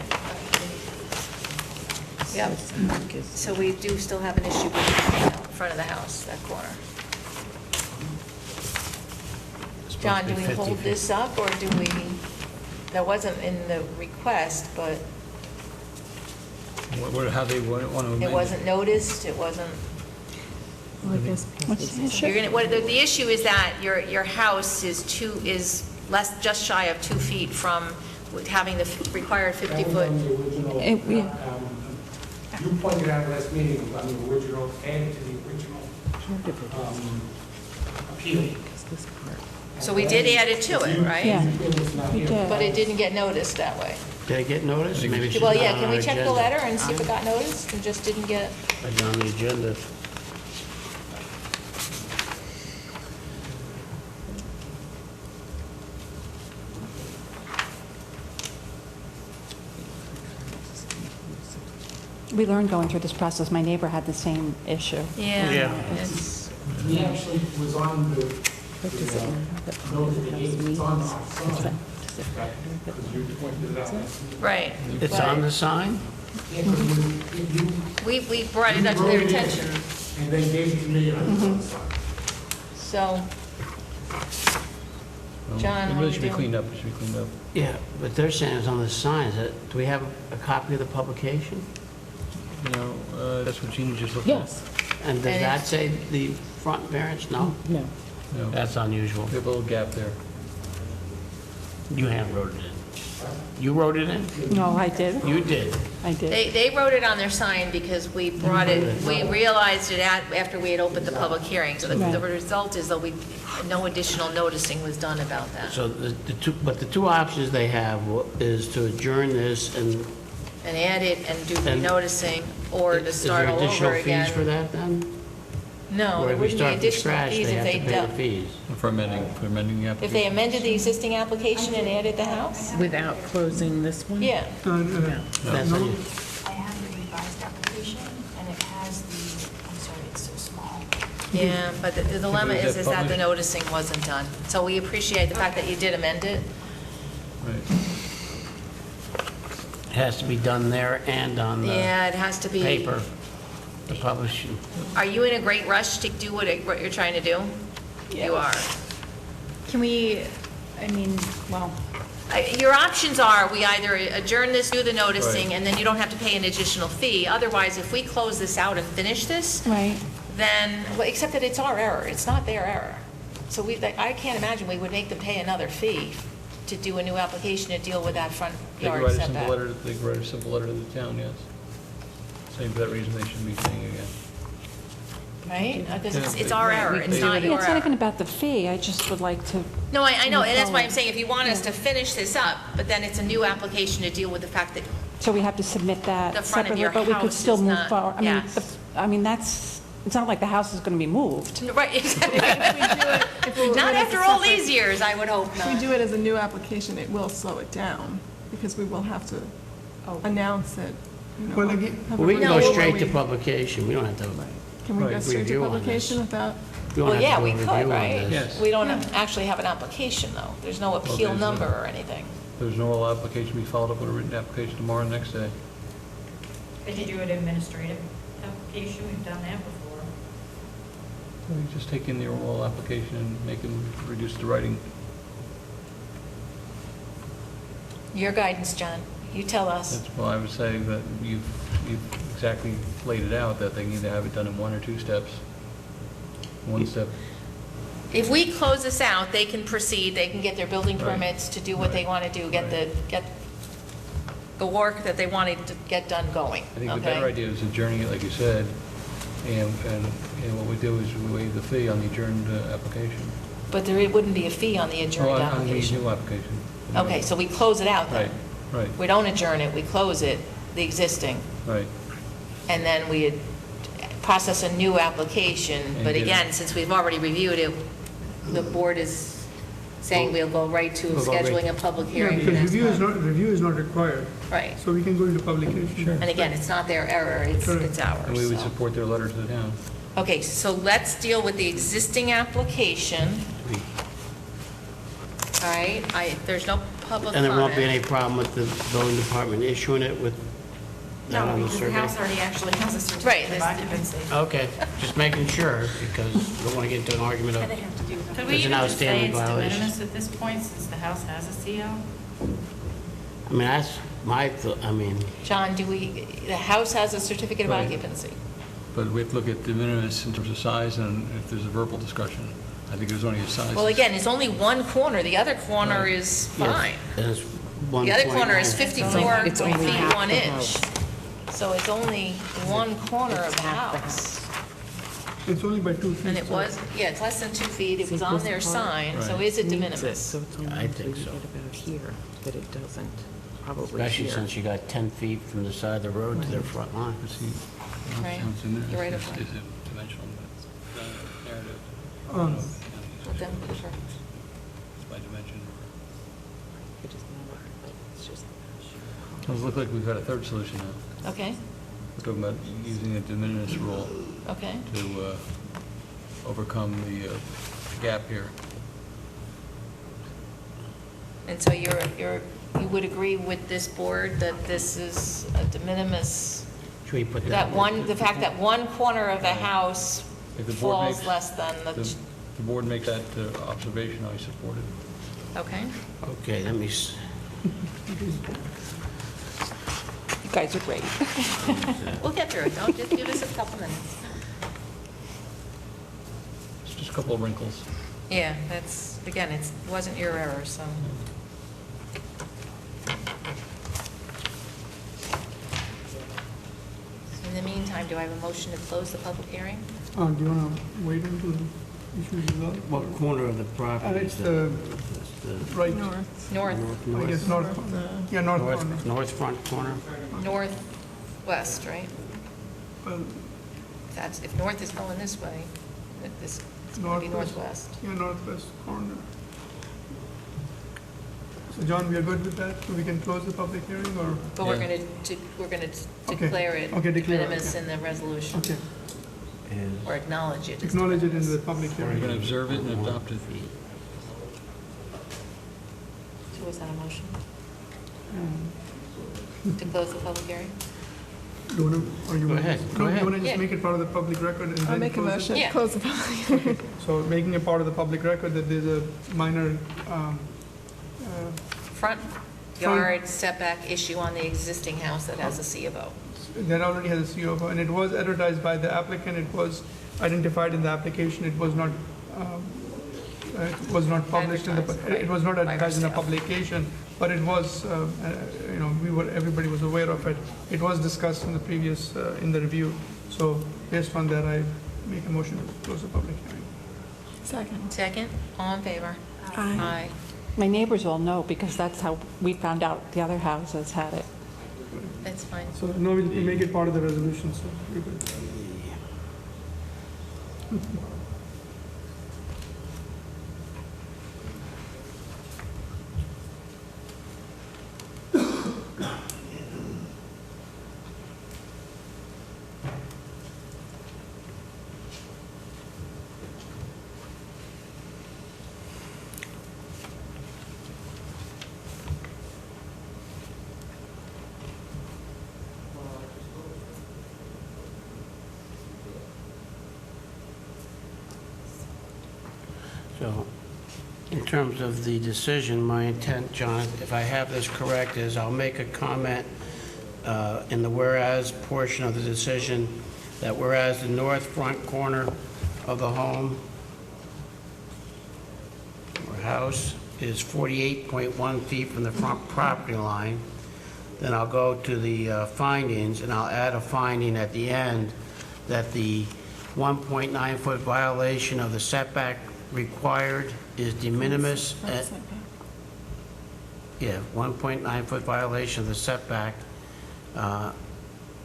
Yep. So we do still have an issue with the front of the house, that corner. John, do we hold this up, or do we, that wasn't in the request, but How they want to amend it wasn't noticed, it wasn't, What's the issue? you're gonna, the issue is that your house is just shy of 2 feet from having the required 50-foot. You pointed out last meeting on the original, added to the original appeal. So we did add it to it, right? Yeah, we But did. it didn't get noticed that way. Did I get noticed? Maybe it's Well, just yeah, not can on we our check the agenda. letter and see if it got noticed and just didn't get? It's on the agenda. We learned going through this process. My neighbor had the same issue. Yeah. It's, He actually was on the notification, it's on our sign. Because you pointed it out. right. It's on the sign? Yeah, 'cause you We brought it up to their wrote it in, attention, and then gave it to me, and I was on the sign. so, John, It how really you should be doing? cleaned up, it should be cleaned up. Yeah, but they're saying it's on the sign. Do we have a copy of the publication? You know, that's what Jeannie just looked at. Yes. And does And that it's- say the front variance? No? No. No, That's unusual. we have a little gap there. You hand wrote it in. You wrote it in? No, I did. You did. I did. They wrote it on their sign because we brought it, we realized it after we had opened the public hearing. So the Right. result is that no additional noticing was done about that. So the two options they have is to adjourn this and. And add it and do And- noticing, or to start all over Is there additional again. fees for that then? No, Or there if we wouldn't be start from additional scratch, fees they if have they to pay the dealt. fees? For amending the application. If they amended the existing application and added the house? Without closing this one? Yeah. That's unusual. I have the revised application, and it has I'm sorry, it's so small. Yeah, but the dilemma Is that is that the published? noticing wasn't done. So we appreciate the fact that you did amend it. Right. It has to be done there and on the Yeah, it has to be. paper, the publishing. Are you in a great rush to do what you're trying to do? You are. Can we, well, Your options are, we either adjourn this, do the noticing, Right. and then you don't have to pay an additional fee. Otherwise, if we close this out and finish this, Right. then, well, except that it's our error, it's not their error. So I can't imagine we would make them pay another fee to do a new application to deal with that front They could yard write a simple setback. letter, they could write a simple letter to the town, yes. Saying for that reason they shouldn't be paying again. Right? Because Yeah, it's our right, error, we can it's do not it. your Yeah, it's not even error. about the fee. I just would like to, No, I know, and that's why I'm forward. saying, if you want us to finish this up, but then it's a new application to deal with the fact that, so we have to submit that The front of separately, your but we could house still is move not- forward. yes. It's not like the house is going to be moved. right, exactly. Not after all these years, I would hope If we not. do it as a new application, it will slow it down, because we will have to announce it, you know. Well, again- have a We can review go where straight to we- publication. We don't have to, Can we go Right. straight Review to on this. publication without? we don't Well, have yeah, to do we a could, review on right? this. Yes. We don't actually have an application, though. There's no appeal there's number no- or anything. There's no oral application, we followed up with a written application tomorrow, next day. could you do an administrative application? We've done that before. We just take in the oral application and make them reduce the writing. Your guidance, John. You tell us. That's why I would say that you've exactly laid it out, that they need to have it done in 1 or 2 steps. One step, If we close this out, they can proceed, they can get their building Right. permits to do what they want to do, get the work that they wanted to get done going, I think the better okay? idea is adjourning it, like you said, and what we do is we waive the fee on the adjourned application. But there wouldn't be a fee on the adjourned Oh, on the application. new application. Okay, so we close it out then. Right, right, We don't adjourn it, we close it, the existing, right. and then we process a new application. And But get it. again, since we've already reviewed it, the board is saying we'll go right to We'll go right- scheduling a public Yeah, hearing for because next month. review is not required, Right. so we can go into publication. Sure. And again, it's not their error, it's ours. And we would so. support their letter to the town. Okay, so let's deal with the existing application. All right, there's no public And there won't be comment. any problem with the building department issuing it with that No, on the because the survey? house already actually has a Right, certificate of occupancy. Okay, just making sure, because we don't want to get into an argument of, Could we There's an even just say outstanding it's de violation. minimis at this point, since the house has a CO? I mean, that's my, I mean, John, the house has a certificate of Right. occupancy. But we have to look at de minimis in terms of size and if there's a verbal discussion. I think it was only a size. Well, again, it's only one corner, the other corner Right. is fine. and it's The other corner is 1.9. 54 It's only feet half 1 the inch. house. So it's only one corner of the half the house. It's only by 2 feet. And it so- was, yeah, it's less than 2 feet, it See, was on this their part sign, so Right. is it de Needs it, minimis? So it's only I think so. right about here, that it doesn't, probably Especially here. since you got 10 feet from the side of the road to their front line. But see, Right. sounds in there. You're right Is about it dimensional, but narrative. Let them confirm. By dimension. It doesn't matter, but it's just- Does look like we've got a third solution now. Okay, We're talking about using a de minimis rule okay. to overcome the gap here. And so you would agree with this board that this is a de minimis, Should we put that the fact that one corner of the house If the board falls makes- less than The board make that observation, I support it. okay? Okay, let me, You guys are great. We'll get through it, don't, just give us a couple minutes. It's just a couple of wrinkles. Yeah, that's, again, it wasn't your error, so. In the meantime, do I have a motion to close the public hearing? Do you want to wait until the issue is resolved? what corner of the property It's is the the right, North. North, I guess north, yeah, north corner. north front corner? northwest, right? Well, If north is going this way, this is going to be Northwest. northwest. yeah, northwest corner. So John, we are good with that? So we can close the public hearing or? But we're Yeah. going to, Okay. declare it Okay, de declare it, minimis okay. in the resolution, Okay, or acknowledge it. as de acknowledge it in minimis. the public We're hearing. going to observe it and adopt it. So was that a motion Um, to close the public hearing? Do you want to, or you Go want to? ahead, go No, you ahead. want to just Yeah. make it part of the public record and then I'll make a close it? motion Yeah. to close the public hearing. So making it part of the public record that there's a minor, Front yard setback issue on the existing house that has a C of O. that already has a CO, and it was advertised by the applicant, it was identified in the application, it was not published in the, Advertised, it was not right, by advertised in the ourselves. publication, but it was, everybody was aware of it. It was discussed in the previous, in the review. So based on that, I make a motion to close the public hearing. Second. Second, all in favor? Aye. My neighbors all know, because that's how we found out the other houses had it. That's fine. So no, we'll make it part of the resolution, so you're good. So, in terms of the decision, my intent, John, if I have this correct, is I'll make a comment in the whereas portion of the decision, that whereas the north front corner of the home or house is 48.1 feet from the front property line, then I'll go to the findings, and I'll add a finding at the end that the 1.9-foot violation of the setback required is de minimis. Front setback. Yeah, 1.9-foot violation of the setback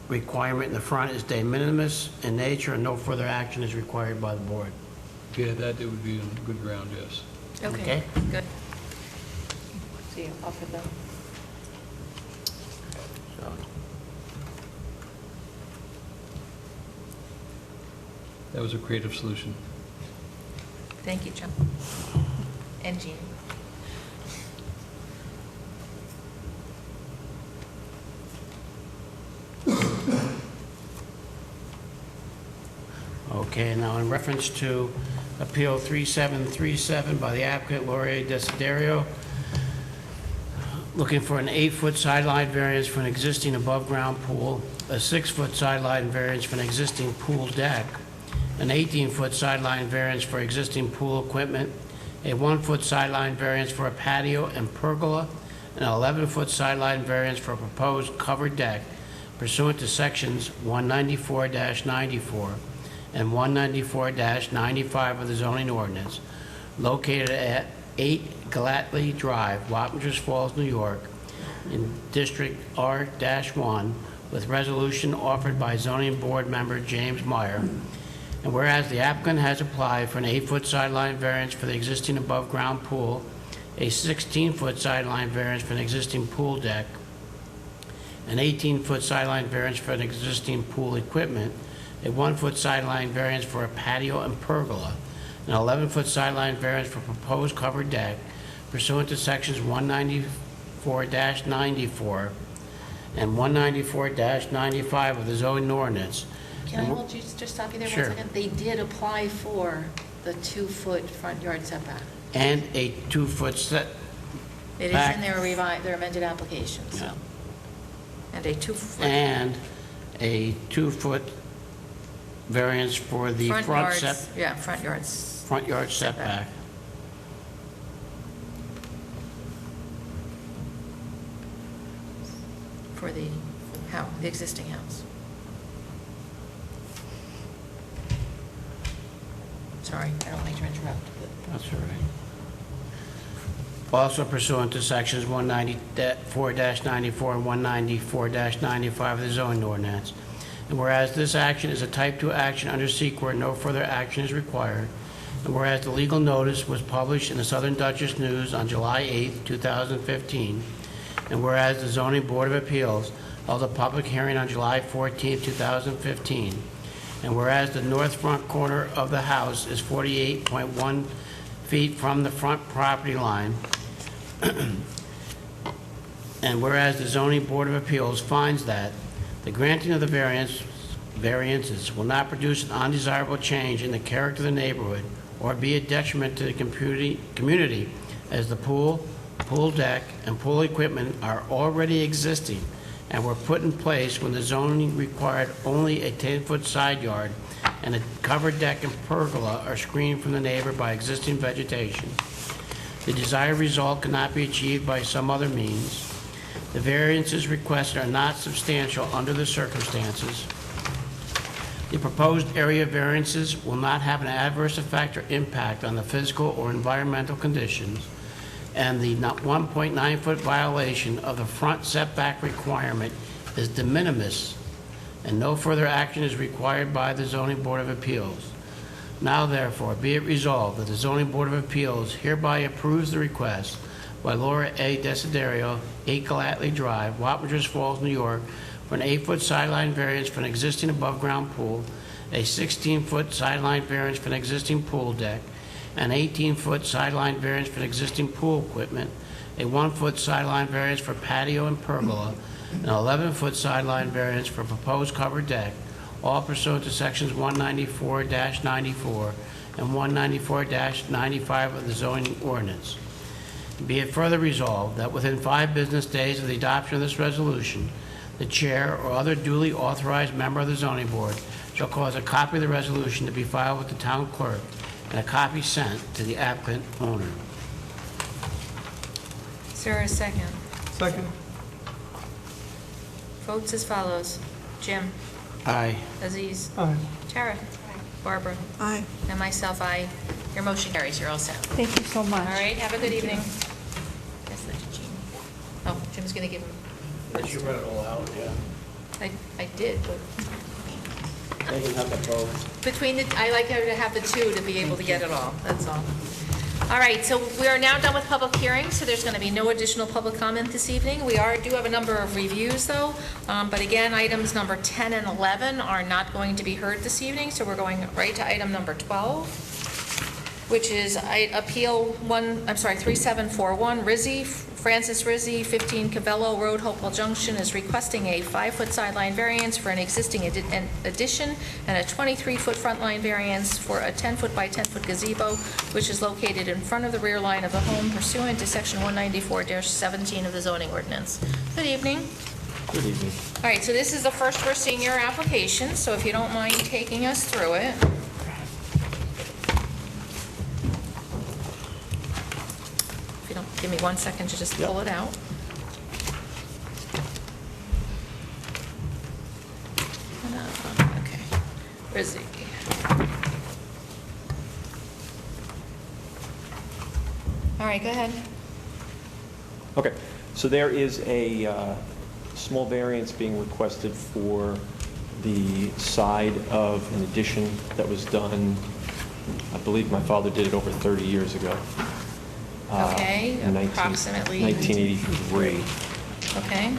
requirement in the front is de minimis in nature, and no further action is required by the board. Yeah, that it would be on good ground, yes. Okay. Good. So you offer them. So, That was a creative solution. Thank you, John. And Jean. Okay, now in reference to Appeal 3737 by the applicant Laura Desiderio, looking for an 8-foot sideline variance for an existing above-ground pool, a 6-foot sideline variance for an existing pool deck, an 18-foot sideline variance for existing pool equipment, a 1-foot sideline variance for a patio and pergola, and an 11-foot sideline variance for a proposed covered deck pursuant to sections 194-94 and 194-95 of the zoning ordinance, located at 8 Gallatley Drive, Wappingers Falls, New York, in District R-1, with resolution offered by zoning board member James Meyer. And whereas the applicant has applied for an 8-foot sideline variance for the existing above-ground pool, a 16-foot sideline variance for an existing pool deck, an 18-foot sideline variance for an existing pool equipment, a 1-foot sideline variance for a patio and pergola, an 11-foot sideline variance for proposed covered deck pursuant to sections 194-94 and 194-95 of the zoning ordinance. Can I hold you, just stop you there Sure. 1 second? They did apply for the 2-foot front yard setback. And a 2-foot set, It is Back. in their amended application, so. Yeah. And a 2-foot. and a 2-foot variance for the front yards, yeah, front yards. front yard setback. For the existing house. Sorry, I don't mean to interrupt. That's all right. Also pursuant to sections 194-94 and 194-95 of the zoning ordinance. And whereas this action is a type 2 action under SEQA where no further action is required, and whereas the legal notice was published in the Southern Dutchess News on July 8, 2015, and whereas the Zoning Board of Appeals held a public hearing on July 14, 2015, and whereas the north front corner of the house is 48.1 feet from the front property line, and whereas the Zoning Board of Appeals finds that the granting of the variances will not produce an undesirable change in the character of the neighborhood or be a detriment to the community, as the pool deck, and pool equipment are already existing and were put in place when the zoning required only a 10-foot side yard, and a covered deck and pergola are screened from the neighbor by existing vegetation. The desired result cannot be achieved by some other means. The variances requested are not substantial under the circumstances. The proposed area variances will not have an adverse effect or impact on the physical or environmental conditions, and the 1.9-foot violation of the front setback requirement is de minimis, and no further action is required by the Zoning Board of Appeals. Now therefore, be it resolved that the Zoning Board of Appeals hereby approves the request by Laura A. Desiderio, 8 Gallatley Drive, Wappingers Falls, New York, for an 8-foot sideline variance for an existing above-ground pool, a 16-foot sideline variance for an existing pool deck, an 18-foot sideline variance for an existing pool equipment, a 1-foot sideline variance for patio and pergola, an 11-foot sideline variance for proposed covered deck, all pursuant to sections 194-94 and 194-95 of the zoning ordinance. Be it further resolved that within 5 business days of the adoption of this resolution, the chair or other duly authorized member of the zoning board shall cause a copy of the resolution to be filed with the town clerk and a copy sent to the applicant owner. Is there a second? Second. Votes as follows. Jim? Aye. Aziz? Aye. Tara? Barbara? Aye. And myself, aye. Your motion carries. You're all set. Thank you so much. All right, have a good evening. Yes, that's Jim. Oh, Jim's going to give him. Did you read it all out? Yeah. I did, but They can have the vote. between the, I like her to have the two to be able to get it all, that's all. All right, so we are now done with public hearings, so there's going to be no additional public comment this evening. We do have a number of reviews, though, but again, items number 10 and 11 are not going to be heard this evening, so we're going right to item number 12, which is Appeal 3741, Rizzi, Francis Rizzi, 15 Cavello Road, Hopewell Junction, is requesting a 5-foot sideline variance for an existing addition and a 23-foot front line variance for a 10-foot by 10-foot gazebo, which is located in front of the rear line of the home pursuant to Section 194-17 of the zoning ordinance. Good evening. Good evening. All right, so this is the first for senior application, so if you don't mind taking us through it. If you don't, give me 1 second to just pull it out. Okay, where's he? All right, go ahead. Okay, so there is a small variance being requested for the side of an addition that was done, I believe my father did it over 30 years ago. Okay, in approximately. 1983. Okay.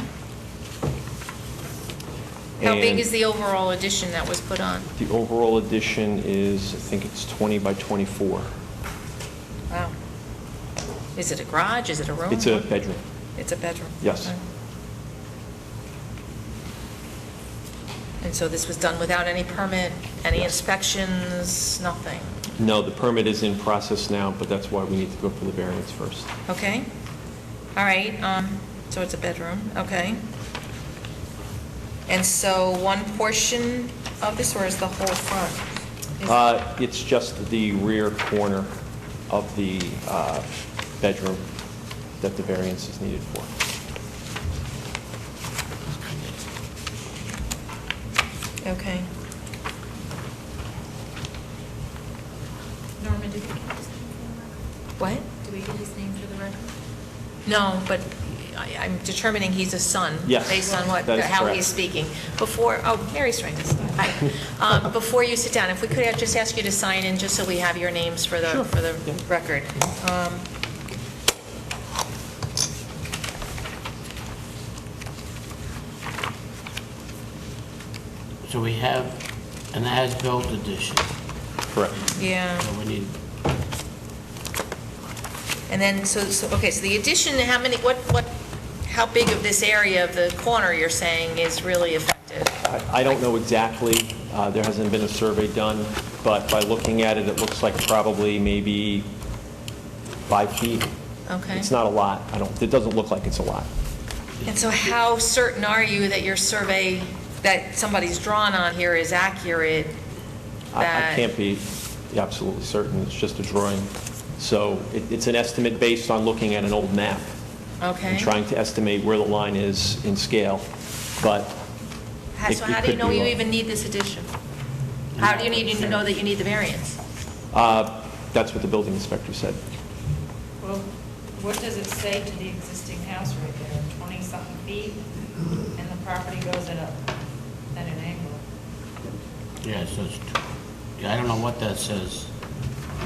How big And is the overall addition that was put on? The overall addition is, I think it's 20 by 24. Wow. Is it a garage? Is it a room? It's a bedroom. It's a bedroom? Yes. Okay. And so this was done without any permit, any inspections, nothing? No, the permit is in process now, but that's why we need to go for the variance first. Okay. All right, so it's a bedroom, okay. And so one portion of this, or is the whole front? It's just the rear corner of the bedroom that the variance is needed for. Okay. Norman, did we get his name for the record? What? Do we get his name for the record? No, but I'm determining he's a son. Yes, Based on what, that is how correct. he's speaking. Before, Mary Strings. Hi. Before you sit down, if we could just ask you to sign in, just so we have your names for the, record. So we have an as-built addition. Correct. Yeah. So we need, And then, so okay, so the addition, how big of this area of the corner you're saying is really affected? I don't know exactly. There hasn't been a survey done, but by looking at it, it looks like probably maybe 5 feet. Okay. It's not a lot. It doesn't look like it's a lot. And so how certain are you that your survey that somebody's drawn on here is accurate? I can't be absolutely certain. It's just a drawing. So it's an estimate based on looking at an old map Okay. and trying to estimate where the line is in scale. But So how do you know you even need this addition? How do you need to know that you need the variance? That's what the building inspector said. Well, what does it say to the existing house right there? 20-something feet, and the property goes at an angle. yeah, so it's, I don't know what that says.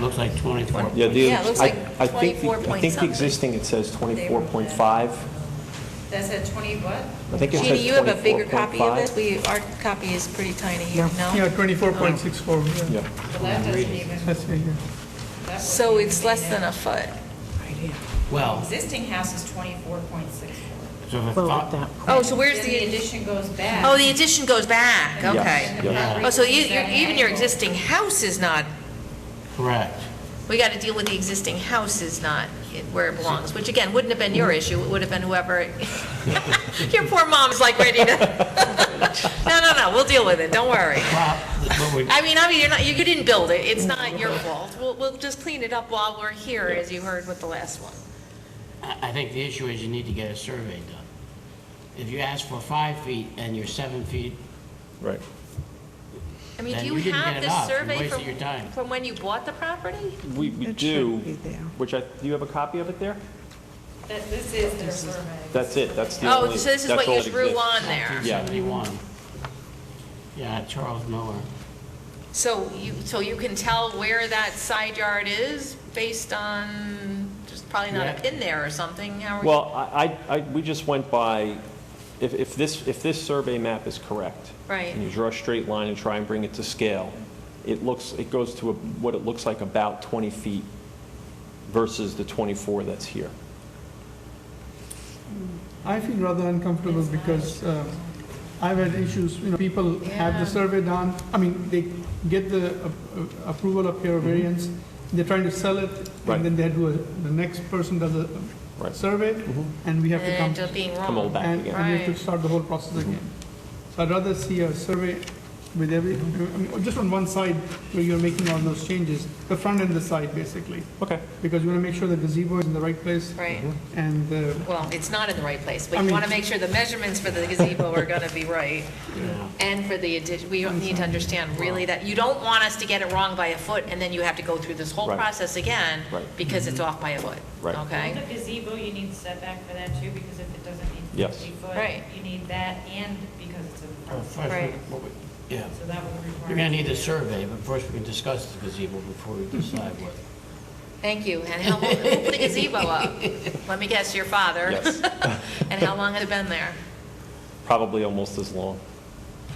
Looks like 24. Yeah, Yeah, it looks like I think 24 I point think the something. existing, it says 24.5. That's at 20 what? I think it says 24.5. Jeannie, you have a bigger copy of this? Our copy is pretty tiny here, no? Yeah, 24.64, yeah. Yeah. Well, that doesn't even, That's it, yeah. that So wouldn't it's even less be than that. a foot. Well, Existing house is 24.64. so if I, Oh, so where's Then the the, addition goes back. oh, the addition goes back, Yes. okay. Yeah. Oh, so even your existing house is not, correct. we got to deal with the existing house is not where it belongs, which again, wouldn't have been your issue, it would have been whoever, your poor mom's like ready to, no, we'll deal with it, don't worry. Well, what we- I mean, you're not, you didn't build it, it's not your fault. We'll just clean it up while we're here, as you heard with the last one. I think the issue is you need to get a survey done. If you ask for 5 feet and you're 7 feet, Right. I mean, Then do you you didn't have get the enough. You survey wasted your time. from when you bought the property? We do, which do you have a copy of it there? This is their survey. That's it, that's the Oh, only, so this is that's what all you that drew exists. on there? Yeah. 71. Yeah, Charles Miller. So you can tell where that side yard is based on, just probably not a Yeah. pin there or something? How are you- Well, we just went by, if this survey map is correct. Right. And you draw a straight line and try and bring it to scale, it goes to what it looks like about 20 feet versus the 24 that's here. I feel rather uncomfortable because I've had issues, people have the survey done, they get the approval of your variance, they're trying to sell it, Right. and then they do the next person does a Right. survey, and we have And to it come, ended up being Come all wrong. back and again. we have to Right. start the whole process again. So I'd rather see a survey with just on one side where you're making all those changes, the front and the side, basically, Okay. because we want to make sure the gazebo is in the right place, Right. and Well, it's not in the right place, but I you mean- want to make sure the measurements for the gazebo are going to be right. And for the addition, we need to understand really that, you don't want us to get it wrong by a foot, and then you have to go through this whole Right. process again, Right. because it's off by a foot. Right. Okay? The gazebo, you need setback for that too, because if it doesn't meet Yes. 50 foot, Right. you need that, and because it's a front, Right. Yeah, so that would require. you're gonna need a survey, but first we can discuss the gazebo before we decide what. Thank you. And how long, who put the gazebo up? Let me guess, your father? Yes. And how long had it been there? Probably almost as long.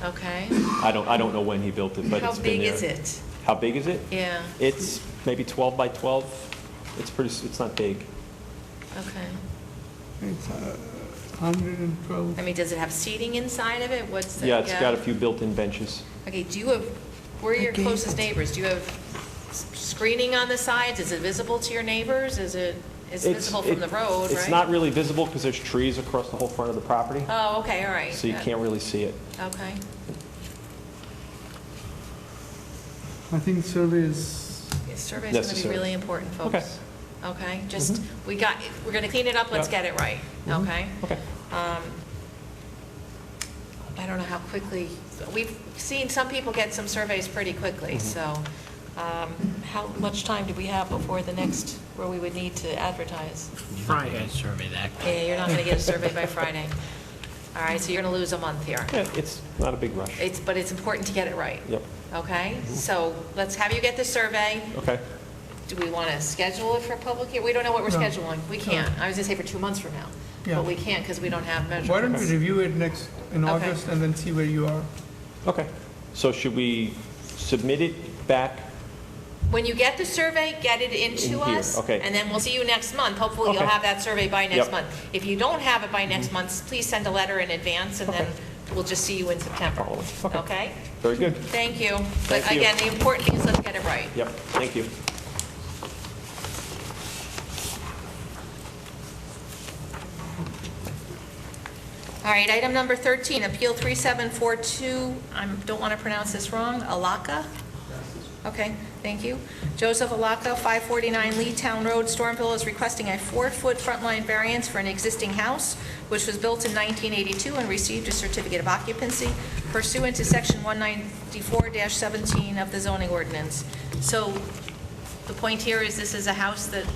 Okay. I don't know when he built it, but How it's been big there. is it? How big is it? Yeah, It's maybe 12 by 12. It's not big. okay. it's 112. I mean, does it have seating inside of it? What's the? Yeah, it's got a few built-in benches. Okay, where are your closest neighbors? Do you have screening on the sides? Is it visible to your neighbors? It's visible from the road, right? It's not really visible because there's trees across the whole front of the property, Oh, okay, all right. so you can't really see it. Okay. I think survey is, Yeah, survey's going to be Necessary. really important, folks. Okay. Okay, just, we're going to clean it up, let's Yeah. get it right, okay? Okay. I don't know how quickly, we've seen some people get some surveys pretty quickly, so how much time do we have before the next, where we would need to advertise? Friday. Survey that. Yeah, you're not going to get a survey by Friday. All right, so you're going to lose a month here. Yeah, it's not a big rush. But it's important to get it right, Yep. okay? So let's have you get the survey. Okay. Do we want to schedule it for public hearing? We don't know what we're No. scheduling. We can't. I was going to say for 2 months from now. Yeah. But we can't because we don't have measurements. why don't we review it in Okay. August and then see where you are? Okay. So should we submit it back? When you get the survey, get it into In here, us. okay. And then we'll see you next month. Hopefully, you'll Okay. have that survey by next Yep. month. If you don't have it by next month, please send a letter in advance, and then we'll just see you in September. Okay. Okay? Very good. Thank you. But Thank you. again, the important thing is let's get it right. Yep, thank you. All right, item number 13, Appeal 3742, I don't want to pronounce this wrong, Alaka? Okay, thank you. Joseph Alaka, 549 Lee Town Road, Stormville, is requesting a 4-foot front line variance for an existing house, which was built in 1982 and received a certificate of occupancy pursuant to Section 194-17 of the zoning ordinance. So the point here is this is a house that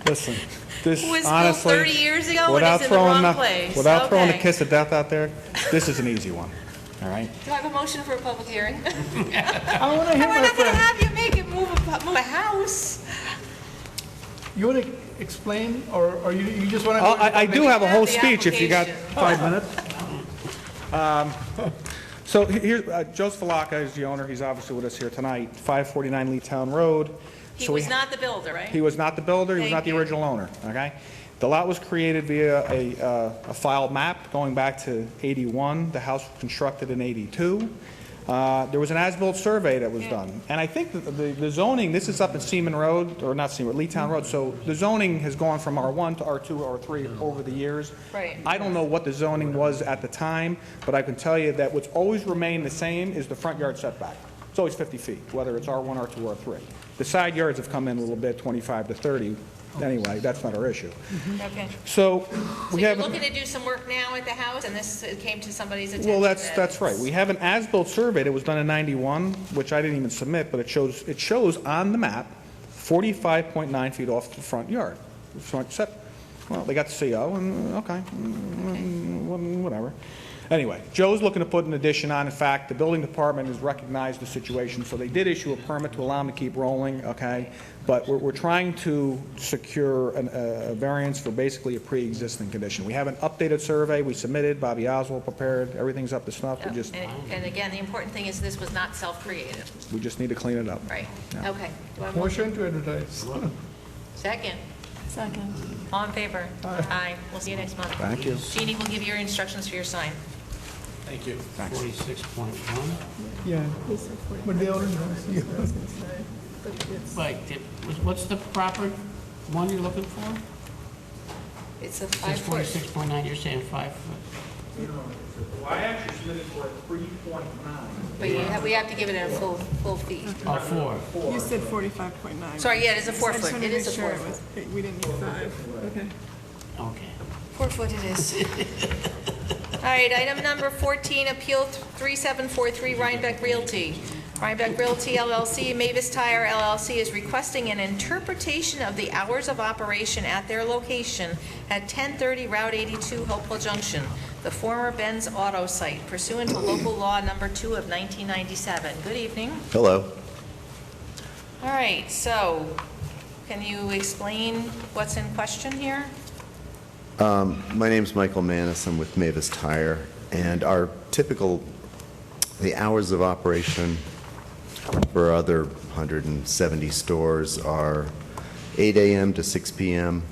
Listen, this was built honestly, 30 years ago and without it's in the wrong throwing place. without throwing a Okay. kiss of death out there, this is an easy one, all right? Do I have a motion for a public hearing? I want to hear We're my not going to friend. have you make it move a house. You want to explain, or you just want to? I do have a whole The speech if you got application. 5 minutes. So here's, Joseph Alaka is the owner, he's obviously with us here tonight, 549 Lee Town Road. He So was we- not the builder, right? He was not the builder, he was Thank not the you. original owner, okay? The lot was created via a filed map going back to 81. The house was constructed in 82. There was an as-built survey that was done. And I think that the zoning, this is up in Seaman Road, or not Seaman, Lee Town Road, so the zoning has gone from R1 to R2, R3 over the years. Right. I don't know what the zoning was at the time, but I can tell you that what's always remained the same is the front yard setback. It's always 50 feet, whether it's R1, R2, or R3. The side yards have come in a little bit, 25 to 30. Anyway, that's not our issue. Okay. So So we you're have, looking to do some work now at the house, and this came to somebody's attention? well, that's that right. We have an as-built survey that was done in 91, which I didn't even submit, but it shows on the map 45.9 feet off the front yard. Front set. Well, they got the CO, and okay, whatever. Anyway, Joe's looking to put an addition on. In fact, the building department has recognized the situation, so they did issue a permit to allow him to keep rolling, okay? But we're trying to secure a variance for basically a pre-existing condition. We have an updated survey we submitted, Bobby Oswald prepared, everything's up to snuff. And again, the important thing is this was not self-created, We just need to clean it up. right? Yeah. Okay. Do I have a motion? Motion to advertise. Second. Second. All in favor? Aye. We'll see you next month. Thank you. Jeannie will give you your instructions for your sign. Thank you. 46.1. Yeah, but they already know. Right, what's the proper one you're looking for? It's a It 5 says foot. 46.9, you're saying 5 foot. Well, I actually submitted for a 3.9. But we have to give it a full feet. Oh, 4. You said 45.9. Sorry, yeah, it is a 4 I just foot. wanted It to is a make sure 4 it foot. was- we didn't need 5. Okay. Okay. 4 foot it is. All right, item number 14, Appeal 3743 Rhinebeck Realty. Rhinebeck Realty LLC, Mavis Tire LLC is requesting an interpretation of the hours of operation at their location at 1030 Route 82, Hopewell Junction, the former Ben's Auto Site, pursuant to local law number 2 of 1997. Good evening. Hello. All right, so can you explain what's in question here? My name's Michael Manis. I'm with Mavis Tire, and our the hours of operation for other 170 stores are 8 a.m. to 6 p.m.,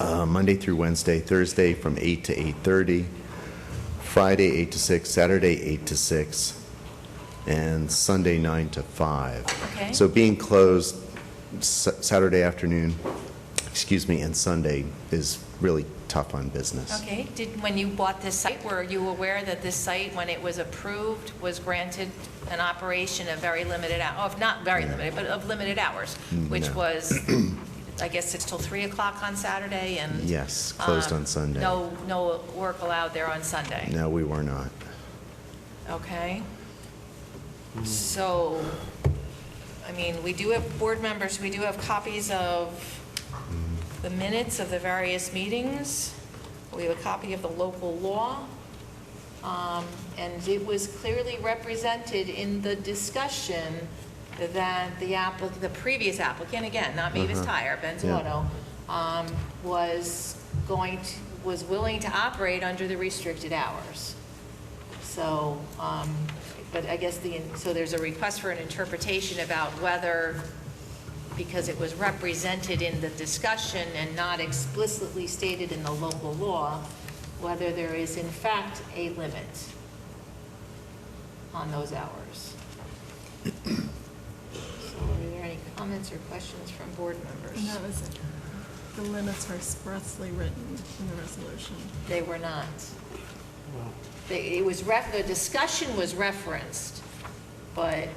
Monday through Wednesday, Thursday from 8 to 8:30, Friday 8 to 6, Saturday 8 to 6, and Sunday 9 to 5. Okay. So being closed Saturday afternoon, and Sunday is really tough on business. Okay, when you bought this site, were you aware that this site, when it was approved, was granted an operation of very limited, not very limited, but of limited hours, which No. was, I guess, 6 till 3 o'clock on Saturday, and Yes, closed on Sunday. no work allowed there on Sunday? No, we were not. Okay. So, I mean, we do have board members, we do have copies of the minutes of the various meetings. We have a copy of the local law. And it was clearly represented in the discussion that the previous applicant, again, not Mavis Tire, Ben's Yeah. Auto, was willing to operate under the restricted hours. So, but I guess so there's a request for an interpretation about whether, because it was represented in the discussion and not explicitly stated in the local law, whether there is in fact a limit on those hours. So are there any comments or questions from board members? And that was it. The limits are expressly written in the resolution. They were not. Well, The discussion was referenced, but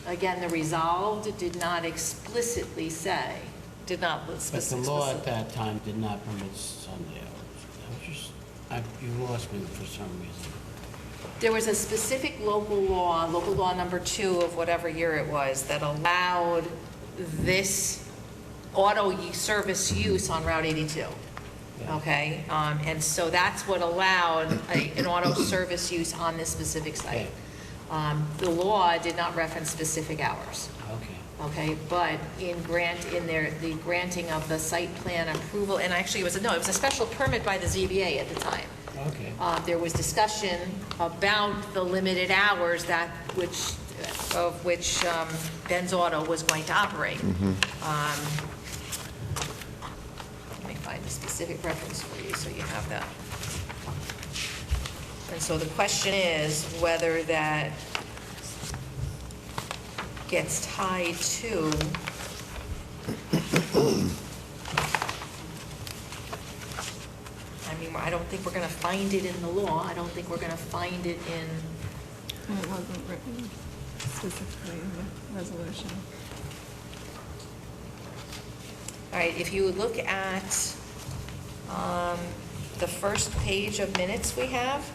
again, the resolved did not explicitly say, did not but the specifically. law at that time did not permit Sunday hours. You lost me for some reason. There was a specific local law number 2 of whatever year it was, that allowed this auto service use on Route 82. Yeah. Okay? And so that's what allowed an auto service use on this specific site. The law did not reference specific hours. Okay. Okay, but the granting of the site plan approval, and actually it was a special permit by the ZBA at the time. Okay. There was discussion about the limited hours of which Ben's Auto was going to operate. Let me find the specific reference for you so you have that. And so the question is whether that gets tied to I don't think we're going to find it in the law. I don't think we're going to find it in. And it wasn't written specifically in the resolution. All right, if you look at the first page of minutes we have,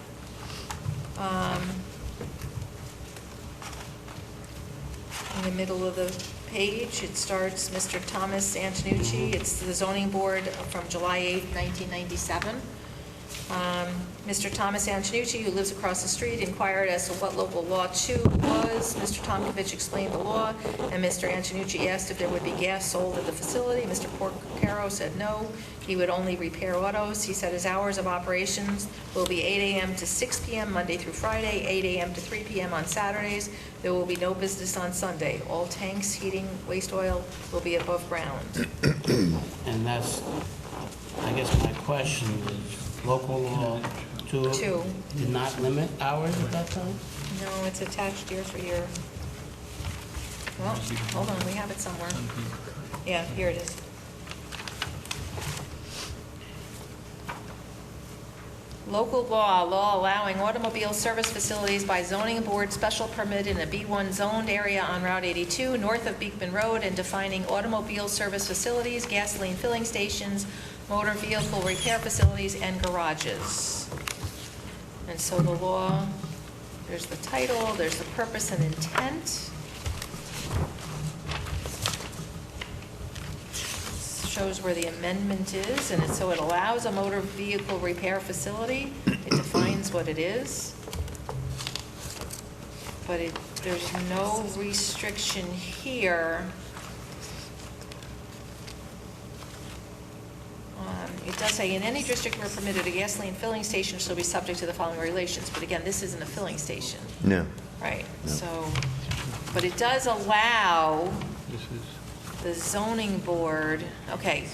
in the middle of the page, it starts Mr. Thomas Antonucci. It's the zoning board from July 8th, 1997. Mr. Thomas Antonucci, who lives across the street, inquired as to what local law 2 was. Mr. Tomkovich explained the law, and Mr. Antonucci asked if there would be gas sold at the facility. Mr. Porcaro said no, he would only repair autos. He said his hours of operations will be 8 a.m. to 6 p.m. Monday through Friday, 8 a.m. to 3 p.m. on Saturdays. There will be no business on Sunday. All tanks, heating, waste oil will be above ground. And that's, I guess my question is, local law 2 did not limit hours at that time? No, it's attached here for your, well, hold on, we have it somewhere. Yeah, here it is. Local law allowing automobile service facilities by zoning board special permit in a B1 zoned area on Route 82 north of Beekman Road, and defining automobile service facilities, gasoline filling stations, motor vehicle repair facilities, and garages. And so the law, there's the title, there's the purpose and intent. Shows where the amendment is, and so it allows a motor vehicle repair facility. It defines what it is. But there's no restriction here. It does say, in any district where permitted, a gasoline filling station shall be subject to the following regulations. But again, this isn't a filling station. No. Right, No. so, but it does allow This is, the zoning board, okay,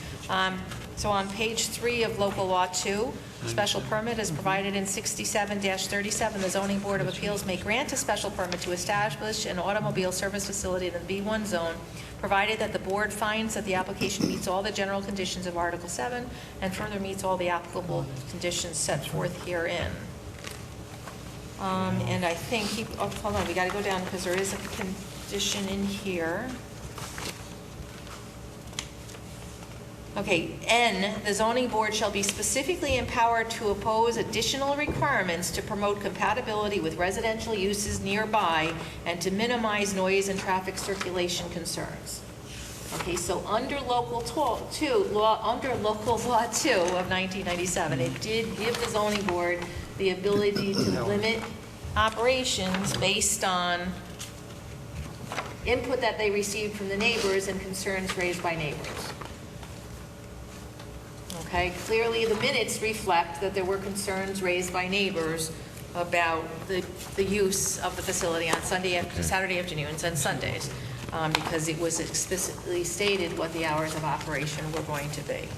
so on page 3 of local law 2, special permit is provided in 67-37. The zoning board of appeals may grant a special permit to establish an automobile service facility in the B1 zone, provided that the board finds that the application meets all the general conditions of Article 7 and further meets all the applicable conditions set forth herein. And I think, hold on, we got to go down because there is a condition in here. Okay, N, the zoning board shall be specifically empowered to oppose additional requirements to promote compatibility with residential uses nearby and to minimize noise and traffic circulation concerns. Okay, so under local law 2 of 1997, it did give the zoning board the ability to limit operations based on input that they received from the neighbors and concerns raised by neighbors. Okay, clearly the minutes reflect that there were concerns raised by neighbors about the use of the facility on Saturday afternoons and Sundays, because it was explicitly stated what the hours of operation were going to be.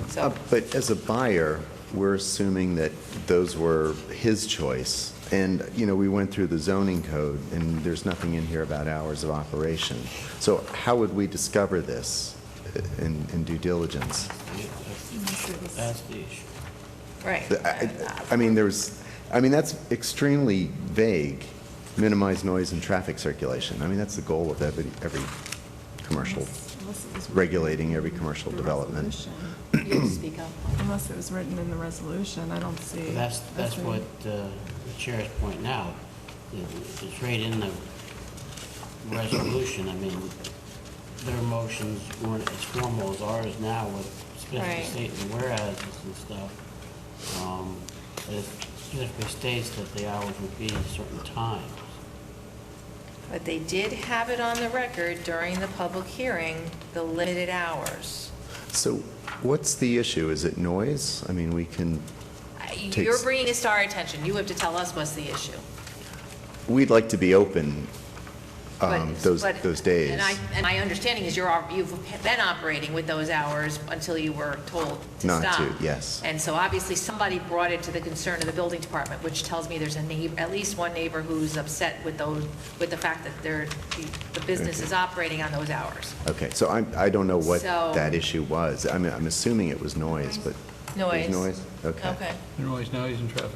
So, But as a buyer, we're assuming that those were his choice. And, you know, we went through the zoning code, and there's nothing in here about hours of operation. So how would we discover this in due diligence? That's the issue. right. I mean, that's extremely vague, minimize noise and traffic circulation. I mean, that's the goal of every commercial, regulating every commercial development. You speak up. Unless it was written in the resolution, I don't see. That's what the chair is pointing out. It's right in the resolution. I mean, their motions weren't as formal as ours now with specifically stating whereas and stuff. It specifically states that the hours would be at certain times. But they did have it on the record during the public hearing, the limited hours. So what's the issue? Is it noise? I mean, we can take... You're bringing this to our attention. You have to tell us what's the issue. We'd like to be open those days. And my understanding is you've been operating with those hours until you were told to stop. Not to, yes. And so obviously somebody brought it to the concern of the building department, which tells me there's at least one neighbor who's upset with the fact that the business is operating on those hours. Okay, so I don't know what So- that issue was. I mean, I'm assuming it was noise, but... Noise. It was noise? Okay. Okay. noise, in traffic.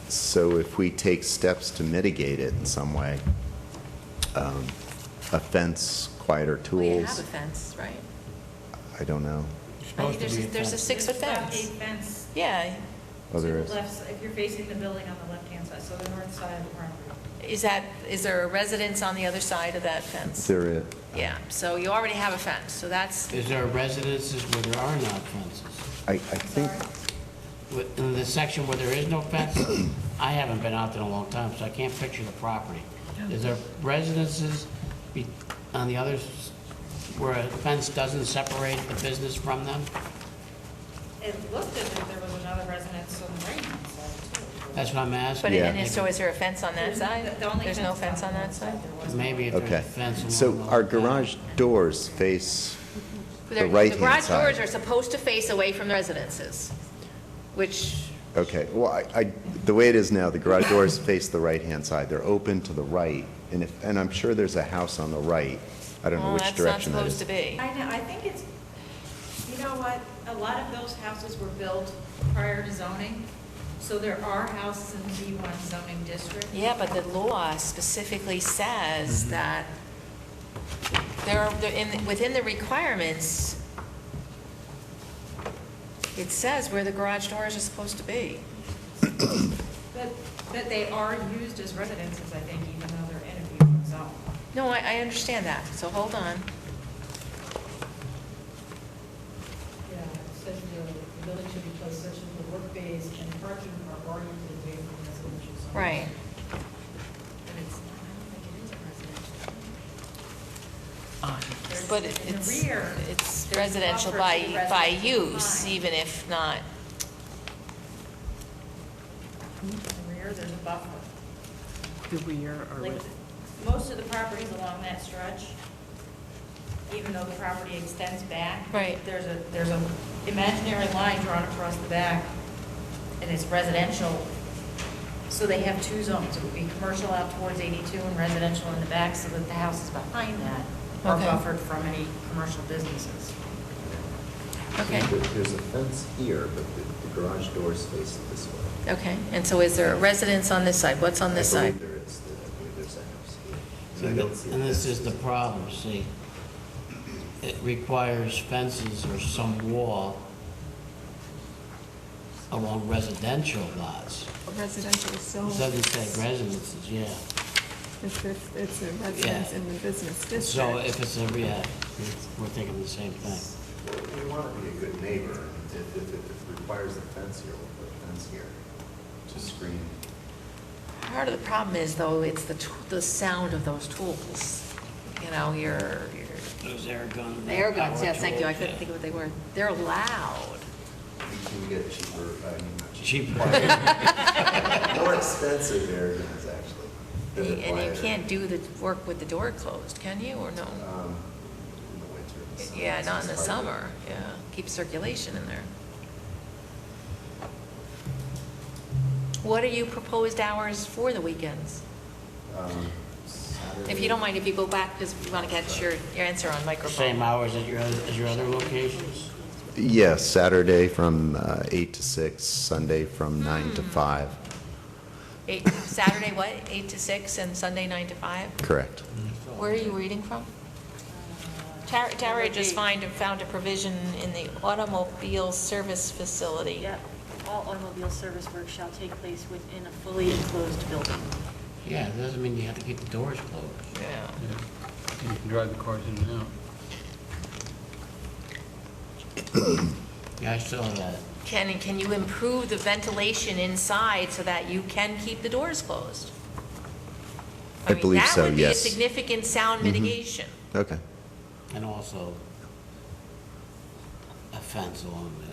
So if we take steps to mitigate it in some way, a fence, quieter Well, you tools, have a fence, right? I don't know. I think there's a 6-foot fence. Fence Yeah. Oh, there to is. the left, if you're facing the building on the left-hand side, so the north side of the property. Is there a residence on the other side of that fence? There is. Yeah, so you already have a fence, so that's, Is there residences where there are not fences? I think, in the section where there is no fence, I haven't been out there in a long time, so I can't picture the property. Is there residences on the others where a fence doesn't separate the business from them? It looked as if there was another residence on the right-hand side, too. That's what I'm asking. But, Yeah. and so is there a fence on that side? The only There's no fence on that side? Maybe if there's a Okay. fence along So the- our garage doors face the The right-hand garage doors side. are supposed to face away from the residences, which, Okay, well, the way it is now, the garage doors face the right-hand side. They're open to the right, and I'm sure there's a house on the right. I don't know well, which that's not direction that supposed is. to be. I know, I think it's, you know what, a lot of those houses were built prior to zoning, so there are houses in the B1 zoning district. Yeah, but the law specifically says that within the requirements, it says where the garage doors are supposed to be. But they are used as residences, I think, even though they're in a B1 zone. No, I understand that, so hold on. Yeah, it says the building should be placed such that the work bays and parking are oriented away from residential zones. Right. But it's not, I don't think it is a residential. There's- But in the it's, rear, it's there's residential buffer to the by residential use, line. even if not. In the rear, there's a buffer. The rear or Like, with, most of the properties along that stretch, even though the property extends back. Right. There's a imaginary line drawn across the back, and it's residential. So they have two zones. It would be commercial out towards 82 and residential in the back, so that the houses behind that are Okay. buffered from any commercial businesses. Okay, There's a fence here, but the garage doors face this way. okay. And so is there a residence on this side? What's on this side? there is. I believe there's a house here. See, And this is the problem, see. It requires fences or some wall along residential lots. Residential is still, It doesn't say residences, yeah. it's a residence in the business district. So if it's a, yeah, we're thinking the same thing. We want to be a good neighbor. If it requires a fence here, we'll put a fence here to screen. Part of the problem is, though, it's the sound of those tools. You know, your Those air guns. air guns, power yes, thank you, I tools, couldn't yeah. think of what they were. They're loud. Can we get cheaper, not Cheap. more expensive air guns, actually. that are And you quieter, can't do the work with the door closed, can you, or no? In the winter. and the summer. Yeah, It's not in the just hard to- summer, yeah. Keep circulation in there. What are you proposed hours for the weekends? If you don't mind, if you go back, because we want to get your answer on microphone. Same hours as your other locations? Yes, Saturday from 8 to 6, Sunday from 9 to 5. Saturday, what, 8 to 6, and Sunday 9 to 5? Correct. Where are you reading from? Tara just found a provision in the automobile service facility. Yep, all automobile service work shall take place within a fully enclosed building. Yeah, it doesn't mean you have to keep the doors closed. Yeah. Yeah. You can drive the cars in and out. Yeah, I saw that. Can you improve the ventilation inside so that you can keep the doors closed? I believe so, That would be a yes. significant sound mitigation. Okay. And also a fence along it.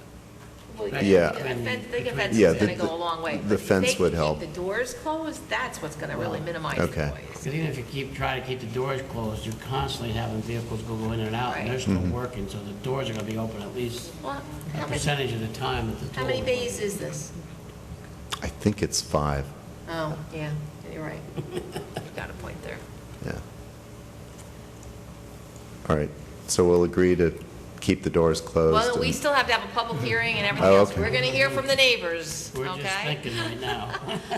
Well, Yeah. Think a fence Yeah, is going to the- go a long way. the But if fence they would keep help. the doors closed, that's what's going to really minimize the Okay. noise. Because even if you try to keep the doors closed, you're constantly having vehicles go in and out, and they're still working, so the doors are gonna be open at least Well, a how many, percentage of the time that the door. how many bays is this? I think it's 5. Oh, yeah, you're right. You've got a point there. Yeah. All right, so we'll agree to keep the doors closed. Well, we and- still have to have a public hearing and everything Oh, else. okay. We're going to hear from the neighbors, We're just okay? thinking right now.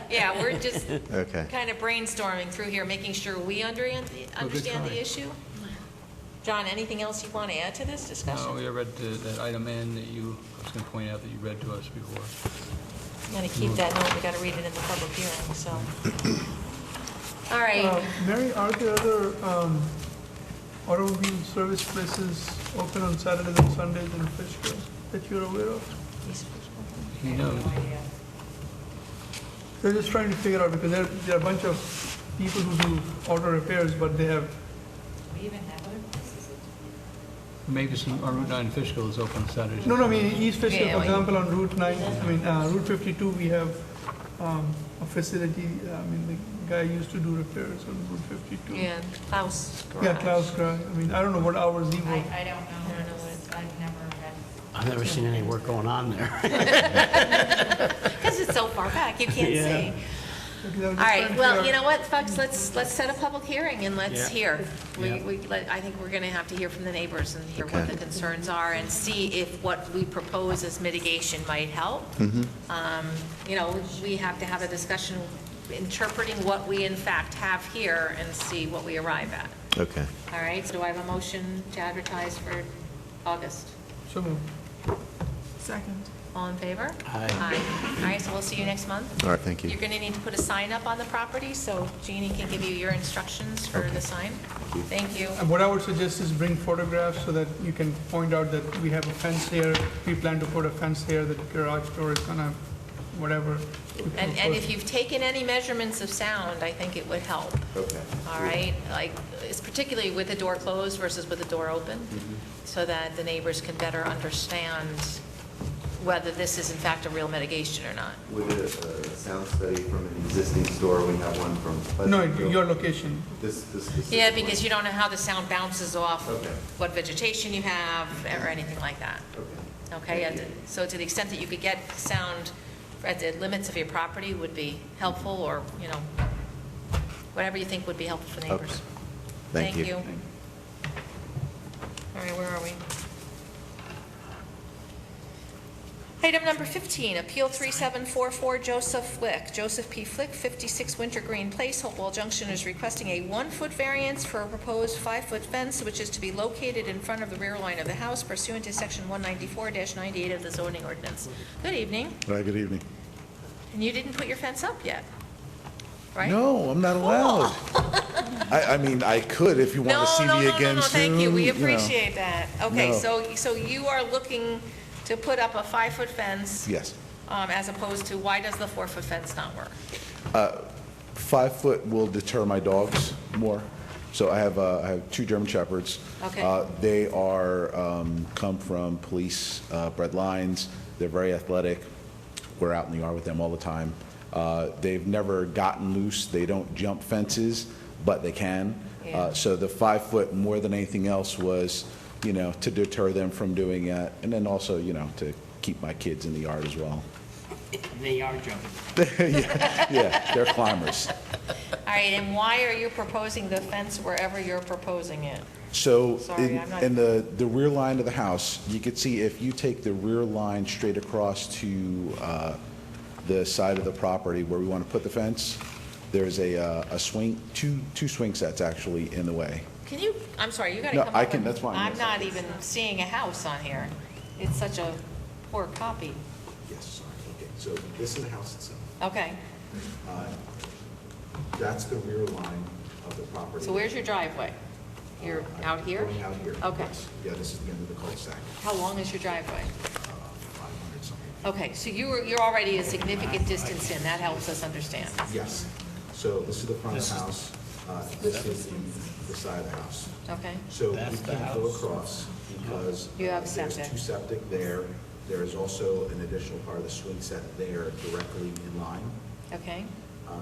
Yeah, we're just Okay. kind of brainstorming through here, making sure we understand try. the issue. John, anything else you want to add to this No, discussion? we read that item N that I was going to point out that you read to us before. I'm going to keep that note, we got to read it in the public hearing, so. All right, Mary, are there other automobile service places open on Saturdays and Sundays in Fishkill that you're aware of? He knows. They're just trying to figure out, because there are a bunch of people who do auto repairs, but they have, We even have other places that Mavis, on Route 9 in Fishkill is open Saturdays. no, I mean, East Fishkill, Yeah, for like- example, on Route 9, Route 52, we have a facility, the guy used to do repairs on Route 52. Yeah, Klaus Garage. Yeah, Klaus Garage. I don't know what hours he I works. don't know what it's, I've never had. I've never seen any work going on there. Because it's so far back, you can't Yeah. see. All right, well, you know what, folks, let's set a public hearing and let's Yeah. hear. I think we're going to have to hear from the neighbors and hear what Okay. the concerns are and see if what we propose as mitigation might help. You know, we have to have a discussion interpreting what we in fact have here and see what we arrive at. Okay. All right, so do I have a motion to advertise for August? So moved. Second. All in favor? Aye. All right, so we'll see you next month. All right, thank you. You're going to need to put a sign up on the property, so Jeannie can give you your instructions for the sign. Thank you. And what I would suggest is bring photographs so that you can point out that we have a fence here, we plan to put a fence here, the garage door is gonna, whatever. And if you've taken any measurements of sound, I think it would help. Okay. All right? Like, it's particularly with the door closed versus with the door open, so that the neighbors can better understand whether this is in fact a real mitigation or not. With a sound study from an existing store, we have one from No, Pleasantville. your location. This Yeah, because you don't know how the sound bounces off Okay. what vegetation you have or anything like that. Okay. Okay, Thank you. so to the extent that you could get sound at the limits of your property would be helpful, or, you know, whatever you think would be helpful for neighbors. Okay. Thank you. All right, where are we? Item number 15, Appeal 3744, Joseph Flick. Joseph P. Flick, 56 Wintergreen Place, Hopewell Junction, is requesting a 1-foot variance for a proposed 5-foot fence, which is to be located in front of the rear line of the house pursuant to Section 194-98 of the zoning ordinance. Good evening. Hi, good evening. And you didn't put your fence up yet, right? No, I'm not allowed. I mean, I could if you want to see me again soon. Thank you, we know. appreciate that. Okay, No. so you are looking to put up a 5-foot fence? Yes. As opposed to, why does the 4-foot fence not work? 5 foot will deter my dogs more. So I have 2 German Shepherds. Okay. They are, come from police bred lines. They're very athletic. We're out in the yard with them all the time. They've never gotten loose. They don't jump fences, but they can. Yeah. So the 5 foot, more than anything else, was, you know, to deter them from doing that, and then also, you know, to keep my kids in the yard as well. They are jumping. Yeah, they're climbers. All right, and why are you proposing the fence wherever you're proposing it? So Sorry, I'm not- in the rear line of the house, you could see if you take the rear line straight across to the side of the property where we want to put the fence, there's a swing, two swing sets actually in the way. Can you, I'm sorry, you gotta No, come I over. can- that's fine, I'm yes. not even seeing a house on here. It's such a poor copy. Yes, sorry, okay, so this is the house itself. Okay, That's the rear line of the property. so where's your driveway? You're out here? Going out here. Okay. Yes. Yeah, this is the end of the cul-de-sac, How long is your driveway? 500 something. Okay, so you're already a significant distance in, that helps us understand. Yes, so this is the front of the house, this is the side of the house. Okay, So we That's the can't go house. across because You have there's septic. 2 septic there. There is also an additional part of the swing set there directly in line. okay,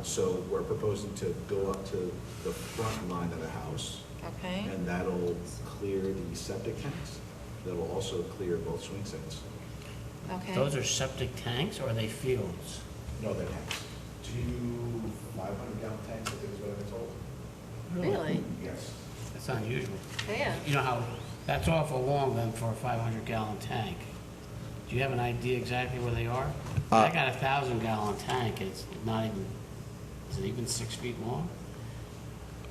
So we're proposing to go up to the front line of the house, okay. and that'll clear the septic tanks. That'll also clear both swing sets. Okay. Those are septic tanks, or are they fields? No, they're tanks. 2 500-gallon tanks, I think is what I've been told. Really? Yes. That's unusual. Yeah. You know how, that's awful long then for a 500-gallon tank. Do you have an idea exactly where they are? I got a 1,000-gallon tank, it's not even, is it even 6 feet long?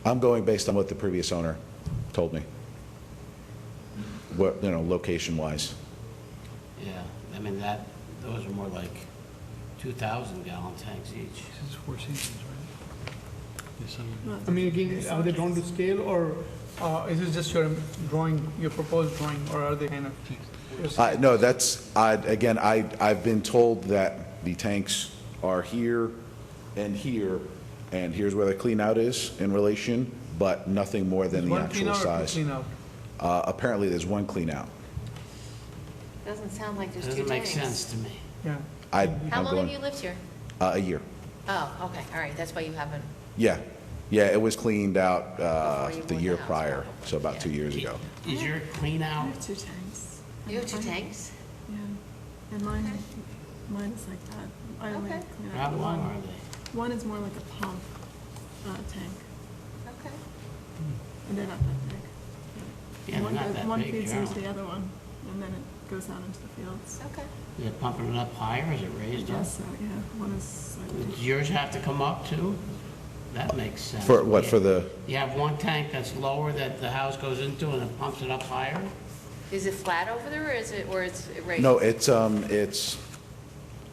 I'm going based on what the previous owner told me. What, you know, location-wise. Yeah, I mean, those are more like 2,000-gallon tanks each. This is Four Seasons, right? Yes, I mean, again, are they drawn to scale, or Is this just your drawing, your proposed drawing, or are they kind of? No, that's, again, I've been told that the tanks are here, and here's where the clean out is in relation, but nothing more than the One clean actual out or two size. clean out? Apparently, there's one clean out. Doesn't sound like there's two Doesn't make tanks. sense to me. Yeah. How I'm long have going you lived here? a year. Oh, okay, all right, that's why you haven't, Yeah, it was cleaned out Before you the bought year the house, prior, probably. so about Yeah. 2 years ago. Is your clean I out, have two tanks. you have two tanks? Yeah, and mine is like that. I only Okay. clean how out long one. are they? One is more like a pump tank, Okay. and they're not that big. Yeah, they're One not goes- that One big, feeds into generally. the other one, and then it goes out into the fields. Okay. Is it pumping it up higher, is it I raised up? guess so, yeah. One is slightly. Does yours have to come up too? That makes sense. For what, for the, You have one tank that's lower that the house goes into and it pumps it up higher? Is it flat over there, or is it, or it's raised? no, it's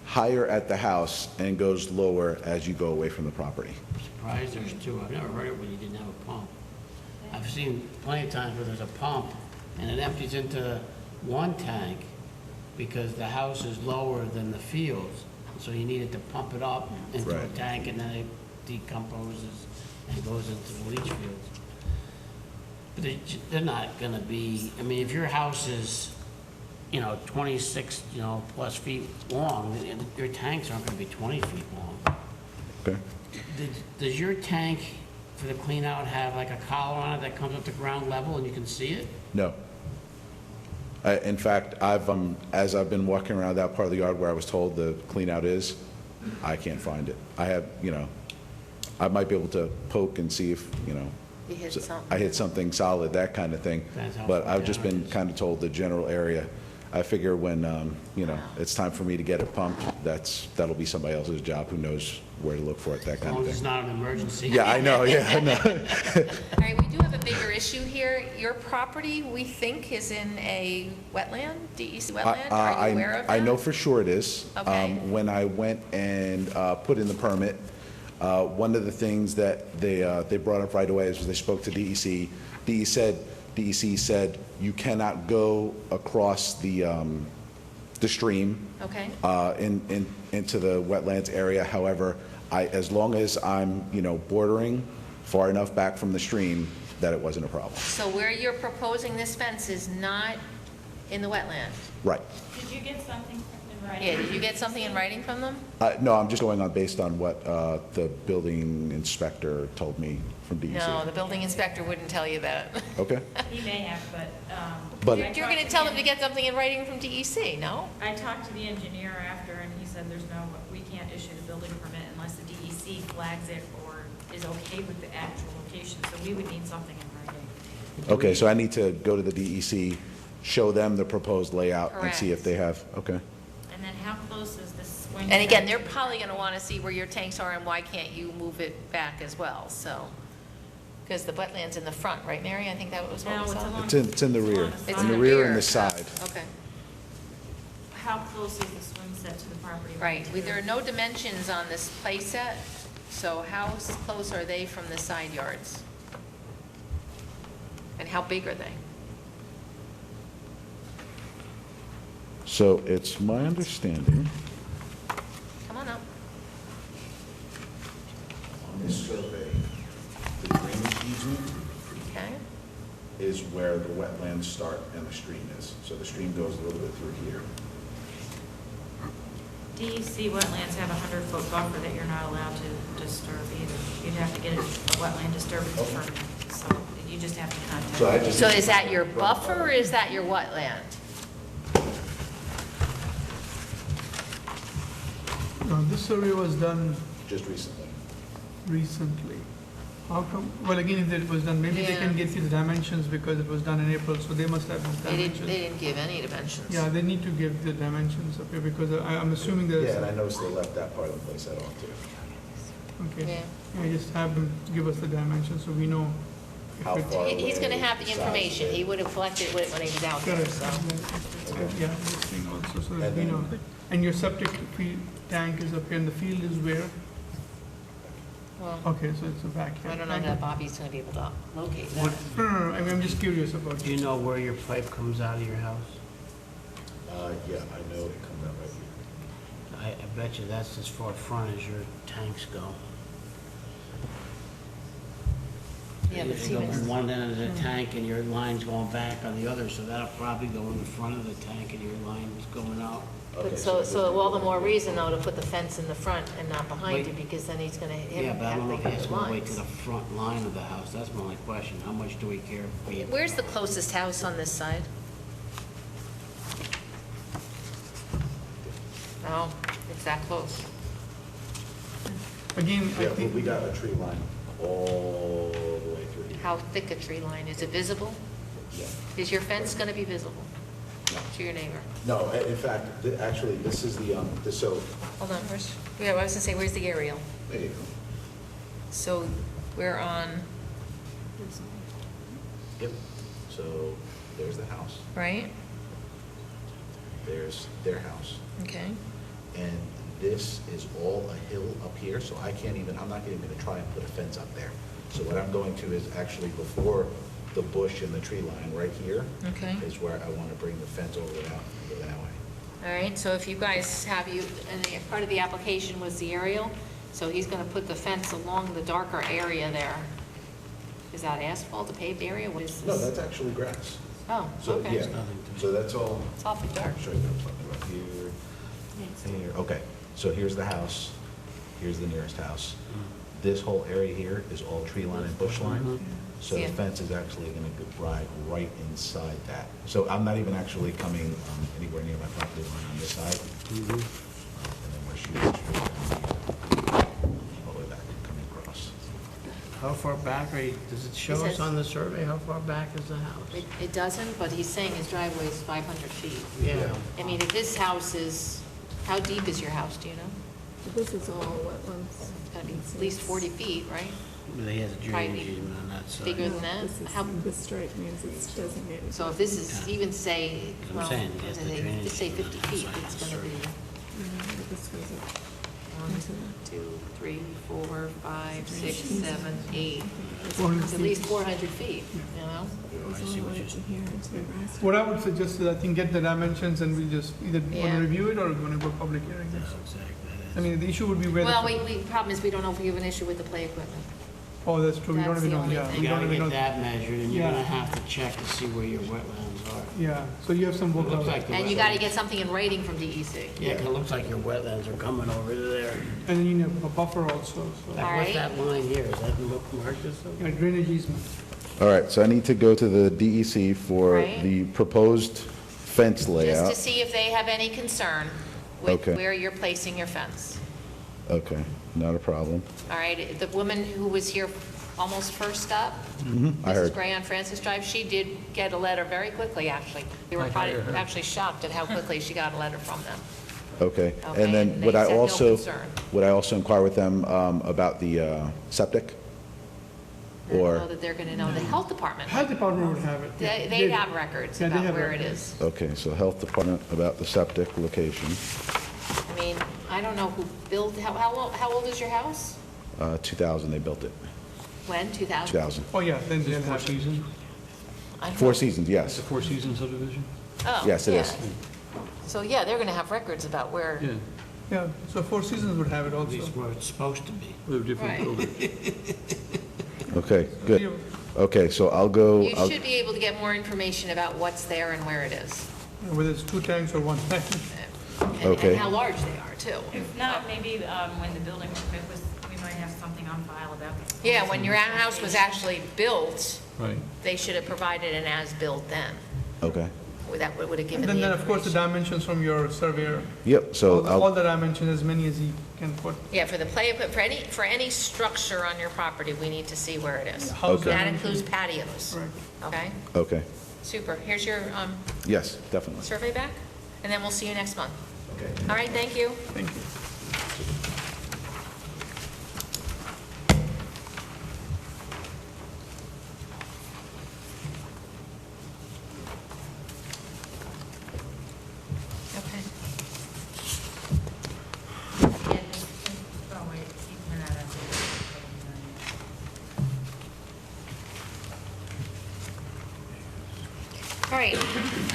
higher at the house and goes lower as you go away from the property. I'm surprised there's two. I've never heard it when you didn't have a pump. I've seen plenty of times where there's a pump and it empties into one tank because the house is lower than the fields. So you needed to pump it up into a Right. tank and then it decomposes and goes into the leach fields. But they're not gonna be, I mean, if your house is, 26, plus feet long, then your tanks aren't gonna be 20 feet long. Okay. Does your tank for the clean out have like a collar on it that comes up to ground level and you can see it? No. In fact, as I've been walking around that part of the yard where I was told the clean out is, I can't find it. I have, I might be able to poke and see if, You hit something. I hit something solid, that kind of thing. Depends how But far I've just down it been is. kind of told the general area. I figure when, it's time for me to get it pumped, that'll be somebody else's job who knows where to look for it, that As kind long of as it's thing. not an emergency. Yeah, I know, I know. All right, we do have a bigger issue here. Your property, we think, is in a wetland, DEC wetland? Are you aware of that? I know for sure it is. Okay. When I went and put in the permit, one of the things that they brought up right away is they spoke to DEC. DEC said you cannot go across the stream Okay, into the wetlands area. However, as long as I'm, bordering far enough back from the stream, that it wasn't a problem. so where you're proposing this fence is not in the wetland? Right. Did you get something in writing? Yeah, did you get something in writing from them? No, I'm just going on based on what the building inspector told me from DEC. No, the building inspector wouldn't tell you that. Okay. He may have, but. But- You're going to tell them to get something in writing from DEC, no? I talked to the engineer after, and he said we can't issue the building permit unless the DEC flags it or is okay with the actual location, so we would need something in writing. Okay, so I need to go to the DEC, show them the proposed layout and see if they have, okay. And then how close is this swing? And again, set? they're probably going to want to see where your tanks are and why can't you move it back as well, so. Because the wetland's in the front, right, Mary? I think that was what No, we it's saw. along- It's in the rear. It's In the rear and the side. Okay, How close is the swing set to the property? line right. too? There are no dimensions on this play set, so how close are they from the side yards? And how big are they? So it's my understanding. Come on up. On this survey, the drainage easement Okay, is where the wetlands start and the stream is. So the stream goes a little bit through here. DEC wetlands have a 100-foot buffer that you're not allowed to disturb either. You'd have to get a wetland disturbance permit, so you just have to contact. So I just. so is that your buffer or is that your wetland? No, this survey was done Just recently. recently. How come, well, again, if it was done, maybe they can Yeah. get you the dimensions because it was done in April, so they must have the They dimensions. didn't give any dimensions. Yeah, they need to give the dimensions up here because I'm assuming Yeah, and I there's, noticed they left that part of the place out too. okay. Yeah. Yeah, just have them give us the dimensions so we know. if How it's- far He's going to have the size information. of it. He would have collected it when he was out there, Correct. so. Yeah, this thing also, so that And we then- know. And your septic tank is up here and the field is where? Well, Okay, so it's a backyard. I don't know that Bobby's going to be able to locate that. No, I mean, I'm just curious about. Do you know where your pipe comes out of your house? Yeah, I know it comes out right here. I bet you that's as far front as your tanks go. Yeah, but You see, go Miss- from one end of the tank and your line's going back on the other, so that'll probably go in the front of the tank and your line's going out. but so all the more reason though to put the fence in the front and not behind Wait. you, because then he's going to Yeah, have but I don't know if he has the to go wait to lines. the front line of the house. That's my only question. How much do we care if we... Where's the closest house on this side? Oh, it's that close. Again, I Yeah, think. we got a tree line all the way through here. How thick a tree line? Is it visible? Yeah. Is your fence going to be visible No. to your neighbor? No, in fact, actually, this is the, so, Hold on, yeah, I was going to say, where's the aerial? there you go. So we're on, Yep. So there's the house, right? there's their house, Okay. and this is all a hill up here, so I can't even, I'm not even gonna try and put a fence up there. So what I'm going to is actually before the bush and the tree line, right here, Okay. is where I wanna bring the fence over and out, and go that way. All right, so if you guys have and part of the application was the aerial, so he's going to put the fence along the darker area there. Is that asphalt, a paved area? What is this? No, that's actually grass. Oh, So, okay. yeah, so that's all. It's awfully dark. I'll show you something right here, here, okay, so here's the house, here's the nearest house. This whole area here is all tree line and bush line, so the Yeah. fence is actually gonna ride right inside that. So I'm not even actually coming anywhere near my property line on this side. And then we're shooting straight down here, all the way back, coming across. How far back are you, does it show It us says- on the survey how far back is the house? It doesn't, but he's saying his driveway is 500 feet. Yeah. I mean, if this house is, how deep is your house, do you know? This is all wetlands. It's got to be at least 40 feet, right? They has a Probably drainage easement on that side. bigger than that? This is, How, this stripe means it's designated. so if this is even say, I'm well, saying, yes, the drainage just say is on 50 that feet, side it's of the going to be survey. This goes up. 1, 2, 3, 4, 5, 6, 7, 8. 400 It's at least 400 feet, you know? Goes all the way to here into the grass. What I would suggest is, I think, get the dimensions and we'll just either want Yeah. to review it or we want to go public hearing. No, exactly. I mean, the issue would be where Well, the, problem is we don't know if we have an issue with the play equipment. oh, that's true, we don't That's even the know, only yeah. thing. We You don't gotta even get know. that measured, and you're Yeah. gonna have to check to see where your wetlands are. Yeah, so you have some It work looks out. like the And you got to wetlands- get something in writing from DEC. Yeah, 'cause it looks like your wetlands are coming over to there. And then you need a buffer also, so, Like, All what's right. that line here? Is that marked or something? yeah, drainage easement. All right, so I need to go to the DEC for Right. the proposed fence Just layout. to see if they have any concern with Okay. where you're placing your fence. Okay, not a problem. All right, the woman who was here almost first up, I Mrs. heard. Gray on Francis Drive, she did get a letter very quickly, actually. They were I probably heard her. actually shocked at how quickly she got a letter from them. Okay, Okay, and then and would they I said no also, concern. would I also inquire with them about the septic? I don't Or, know that they're going to know. The health department, Health department would have it. yeah. they have records Yeah, they about have where it records. is. okay, so health department about the septic location, I mean, I don't know who built, how old is your house? 2000 they built it, When, 2000? 2000. Oh, yeah, then Is they'll it Four have it. Seasons? I don't Four know. Seasons, It's yes. a Four Seasons subdivision? Oh, Yes, it yeah. is. So, yeah, they're going to have records about where, Yeah, Yeah, so Four Seasons would have it At also. least where it's supposed to be. they're different Right. buildings. Okay, good. You- Okay, so I'll go, you should be able to get more information about what's there and where it is. Whether it's 2 tanks or 1 tank. Okay. And how large they are, too. If not, maybe when the building permit was, we might have something on file about this. Yeah, when your house was actually built, Right. they should have provided an as-built then. okay. That would have given And the then, of course, the information. dimensions from your surveyor. Yep, so All I'll, the dimensions, as many as he can put. Yeah, for the play, for any structure on your property, we need to see where it is. House Okay. That dimensions. includes patios, Right. okay? okay, Super. Here's your yes, definitely. survey back, and then we'll see you next month. Okay. All right, thank you. Thank you. Okay. Oh, wait, keep that as All right,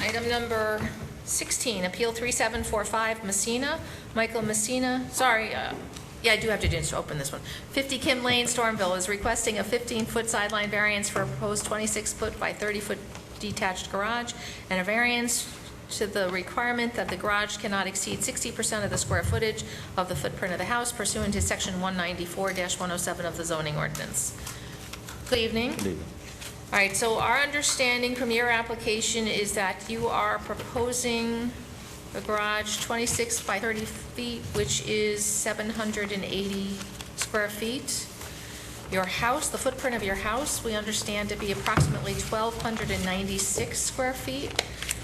item number 16, Appeal 3745 Messina. Michael Messina, I do have to just open this one. 50 Kim Lane, Stormville, is requesting a 15-foot sideline variance for a proposed 26-foot by 30-foot detached garage, and a variance to the requirement that the garage cannot exceed 60% of the square footage of the footprint of the house pursuant to Section 194-107 of the zoning ordinance. Good evening. Good evening. All right, so our understanding from your application is that you are proposing a garage 26 by 30 feet, which is 780 square feet. Your house, the footprint of your house, we understand to be approximately 1,296 square feet.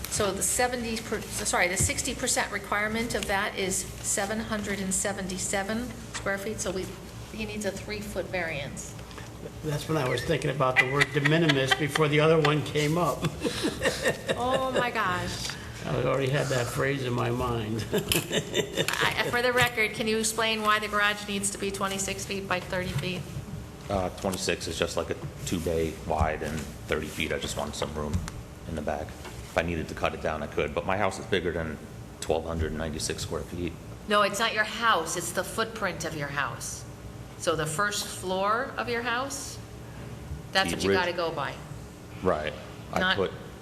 So the 60% requirement of that is 777 square feet, so he needs a 3-foot variance. That's when I was thinking about the word de minimis before the other one came up. Oh, my gosh. I already had that phrase in my mind. For the record, can you explain why the garage needs to be 26 feet by 30 feet? 26 is just like a 2-bay wide, and 30 feet, I just wanted some room in the back. If I needed to cut it down, I could, but my house is bigger than 1,296 square feet. No, it's not your house, it's the footprint of your house. So the first floor of your house, that's what you got to go by. Right. Not,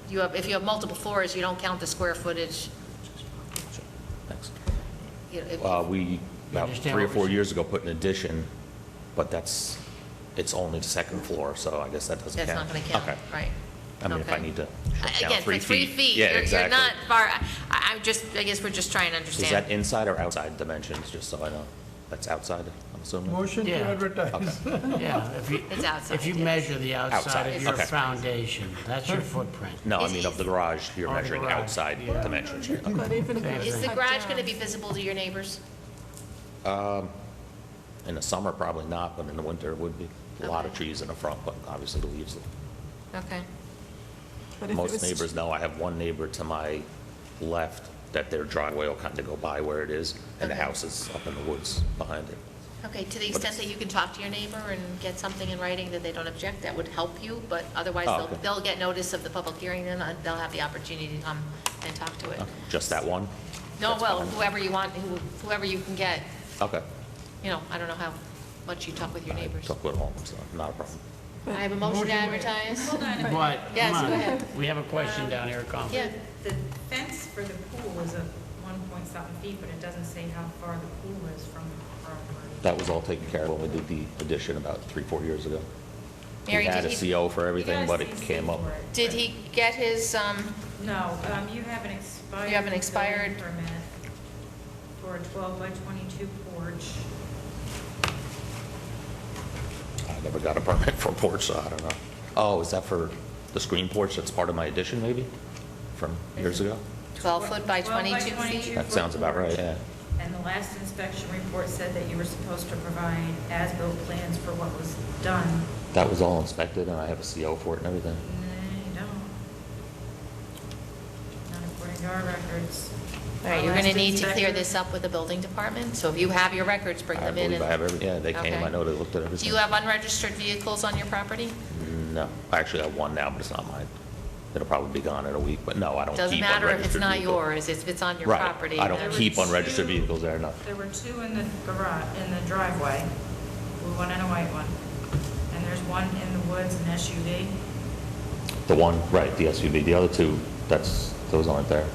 if you have multiple floors, you don't count the square footage. Thanks. You- We, about 3 or 4 years ago, put an addition, but it's only the second floor, so I guess that doesn't count. That's not going to count, Okay. right? I mean, if I Okay. need to count Again, 3 for 3 feet. feet, Yeah, you're exactly. not far, I guess we're just trying to Is understand. that inside or outside dimensions, just so I know? That's outside, I'm assuming? Motion to Yeah. advertise. Yeah, It's outside, if you yes. measure the outside Outside, of your okay. foundation, that's your footprint. No, I mean of the garage, you're Oh, the measuring garage, outside yeah. dimensions. Okay. But even if Same it's Is the cut garage down- going to be visible to your neighbors? In the summer, probably not, but in the winter, it would be. A lot of Okay. trees in the front, but obviously the leaves. Okay. But if it Most was- neighbors know. I have one neighbor to my left that their driveway will kind of go by where it is, and the Okay. house is up in the woods behind it. Okay, to the extent that you can talk to your neighbor and get something in writing that they don't object, that would help you, but otherwise, Oh, okay. they'll get notice of the public hearing, and they'll have the opportunity to come and talk to it. Just that one? No, That's well, fine. whoever you want, whoever you can get, Okay. I don't know how much you talk with your neighbors. Talk with all, so not a problem. I have a motion to advertise. But, Yes, come go on, ahead. we have a question down here, comment. Yeah, The fence for the pool is a 1-point-something feet, but it doesn't say how far the pool is from the property. That was all taken care of when we did the addition about 3, 4 years ago. Mary, We had did a he- CO for everything, You but got a it CC came up. for it, did but- he get his, No, you have an expired. You have an expired- building permit for a 12 by 22 porch. I never got a permit for a porch, so I don't know. Oh, is that for the screen porch that's part of my addition, maybe, from years ago? 12-foot by 12 by 22 feet? That sounds about right, yeah. And the last inspection report said that you were supposed to provide as-built plans for what was done. That was all inspected, and I have a CO for it and everything. No, you don't. Not according to our records. All right, Our you're going to last need to clear inspection- this up with the building department, so if you have your records, bring I them in. believe I have every, yeah, they came, Okay. I know they looked at Do everything. you have unregistered vehicles on your property? No, I actually have one now, but it's not mine. It'll probably be gone in a week, but no, I don't keep Doesn't matter if it's unregistered not vehicles. yours, if it's on your Right. property. I then- don't keep unregistered vehicles there, no. There were 2 in the garage, in the driveway, blue one and a white one. And there's one in the woods, an SUV. The one, right, the SUV, the other 2, those aren't there.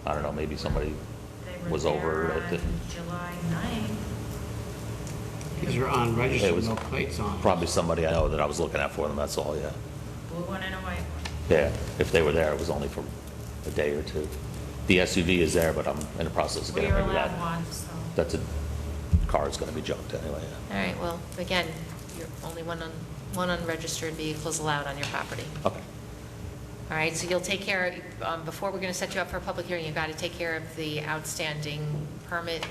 I don't know, maybe somebody They were was over there it, on didn't- July 9th. Because you're unregistered, It was no plates on it. probably somebody I know that I was looking at for them, that's all, yeah. Blue one and a white one. Yeah, if they were there, it was only for a day or 2. The SUV is there, but I'm in the process of We getting are rid of that. allowed one, so. That's a, car's gonna be junked anyway, yeah. All right, well, again, you're only one unregistered vehicle is allowed on your property. Okay. All right, so you'll take care, before we're going to set you up for a public hearing, you've got to take care of the outstanding permit,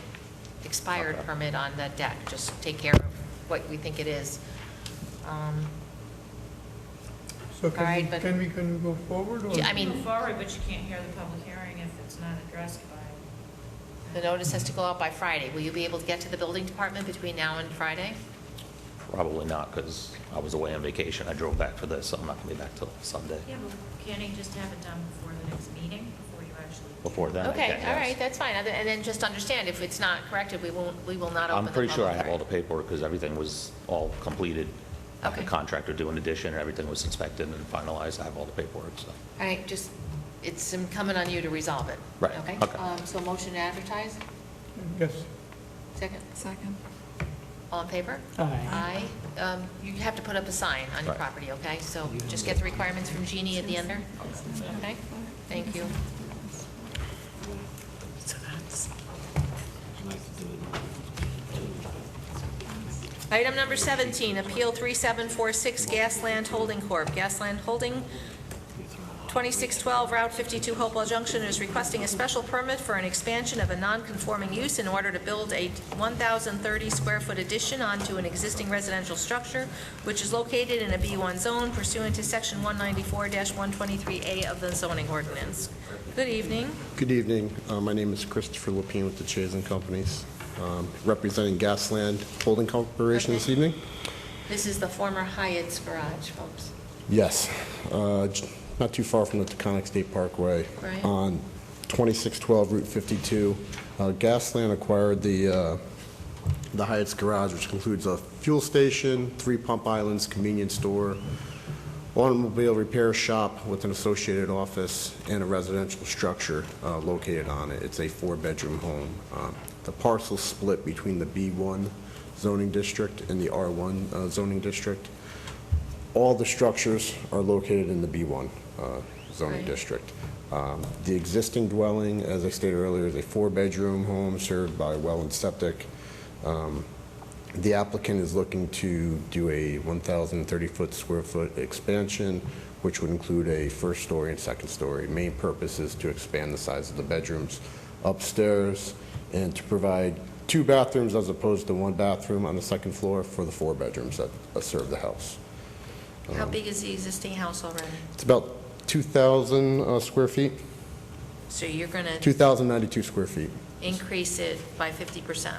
expired Okay. permit on that deck. Just take care of what we think it is. So All right, but- can we go forward or? I mean, Move forward, but you can't hear the public hearing if it's not addressed by. the notice has to go out by Friday. Will you be able to get to the building department between now and Friday? Probably not, because I was away on vacation. I drove back for this, so I'm not going to be back till Sunday. Yeah, but can't he just have it done before the next meeting, before you actually? Before then, I Okay, can, all yes. right, that's fine. And then just understand, if it's not corrected, we will not open I'm the pretty sure I public have all the hearing. paperwork, because everything was all completed. I had Okay. the contractor do an addition, and everything was inspected and finalized. I have all the paperwork, so. All right, just, it's incumbent on you to resolve it. Right, Okay? okay. So motion to advertise? Yes. Second? Second. All in favor? Aye. You have to put up a sign on your Right. property, okay? So just get the requirements from Jeannie at the end there. Okay? Thank you. Item number 17, Appeal 3746, Gasland Holding Corp. Gasland Holding, 2612 Route 52, Hopewell Junction, is requesting a special permit for an expansion of a non-conforming use in order to build a 1,030-square-foot addition onto an existing residential structure, which is located in a B1 zone pursuant to Section 194-123A of the zoning ordinance. Good evening. Good evening. My name is Christopher Lapine with the Chase and Companies, representing Gasland Holding Corporation this evening. This is the former Hyatt's garage, folks. Yes, not too far from the Taconic State Parkway. Right. On 2612 Route 52. Gasland acquired the Hyatt's garage, which includes a fuel station, 3 pump islands, convenience store, automobile repair shop with an associated office, and a residential structure located on it. It's a 4-bedroom home. The parcel split between the B1 zoning district and the R1 zoning district. All the structures are located in the B1 zoning Right. district. The existing dwelling, as I stated earlier, is a 4-bedroom home served by well and septic. The applicant is looking to do a 1,030-square-foot expansion, which would include a first story and second story. Main purpose is to expand the size of the bedrooms upstairs and to provide 2 bathrooms as opposed to 1 bathroom on the second floor for the 4 bedrooms that serve the house. How big is the existing house already? It's about 2,000 square feet, So you're going to 2,092 square feet, increase it by 50%.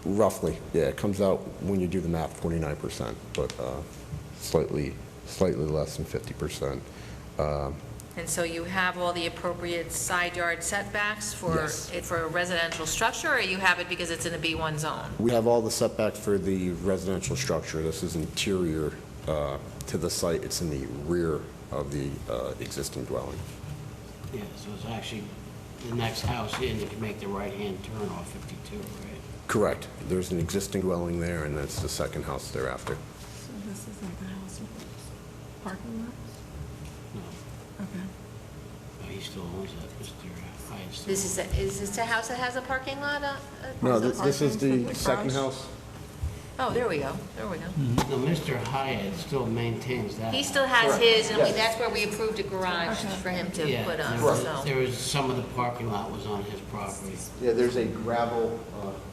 roughly. Yeah, it comes out, when you do the math, 49%, but slightly less than 50%. And so you have all the appropriate side yard setbacks Yes. for a residential structure, or you have it because it's in a B1 zone? We have all the setbacks for the residential structure. This is interior to the site. It's in the rear of the existing dwelling. Yeah, so it's actually the next house in, you can make the right-hand turn off 52, right? Correct. There's an existing dwelling there, and that's the second house thereafter. So this isn't the house with the parking lot? No, Okay. he still owns that, Mr. Hyatt. Is this a house that has a parking lot? No, the this is parking the for the second garage? house. Oh, there we go, there we go. No, Mr. Hyatt still maintains that. He still has Correct. his, and Yes. that's where we approved a garage for him to Yeah, put up, so. there was, some of the parking lot was on his property. Yeah, there's a gravel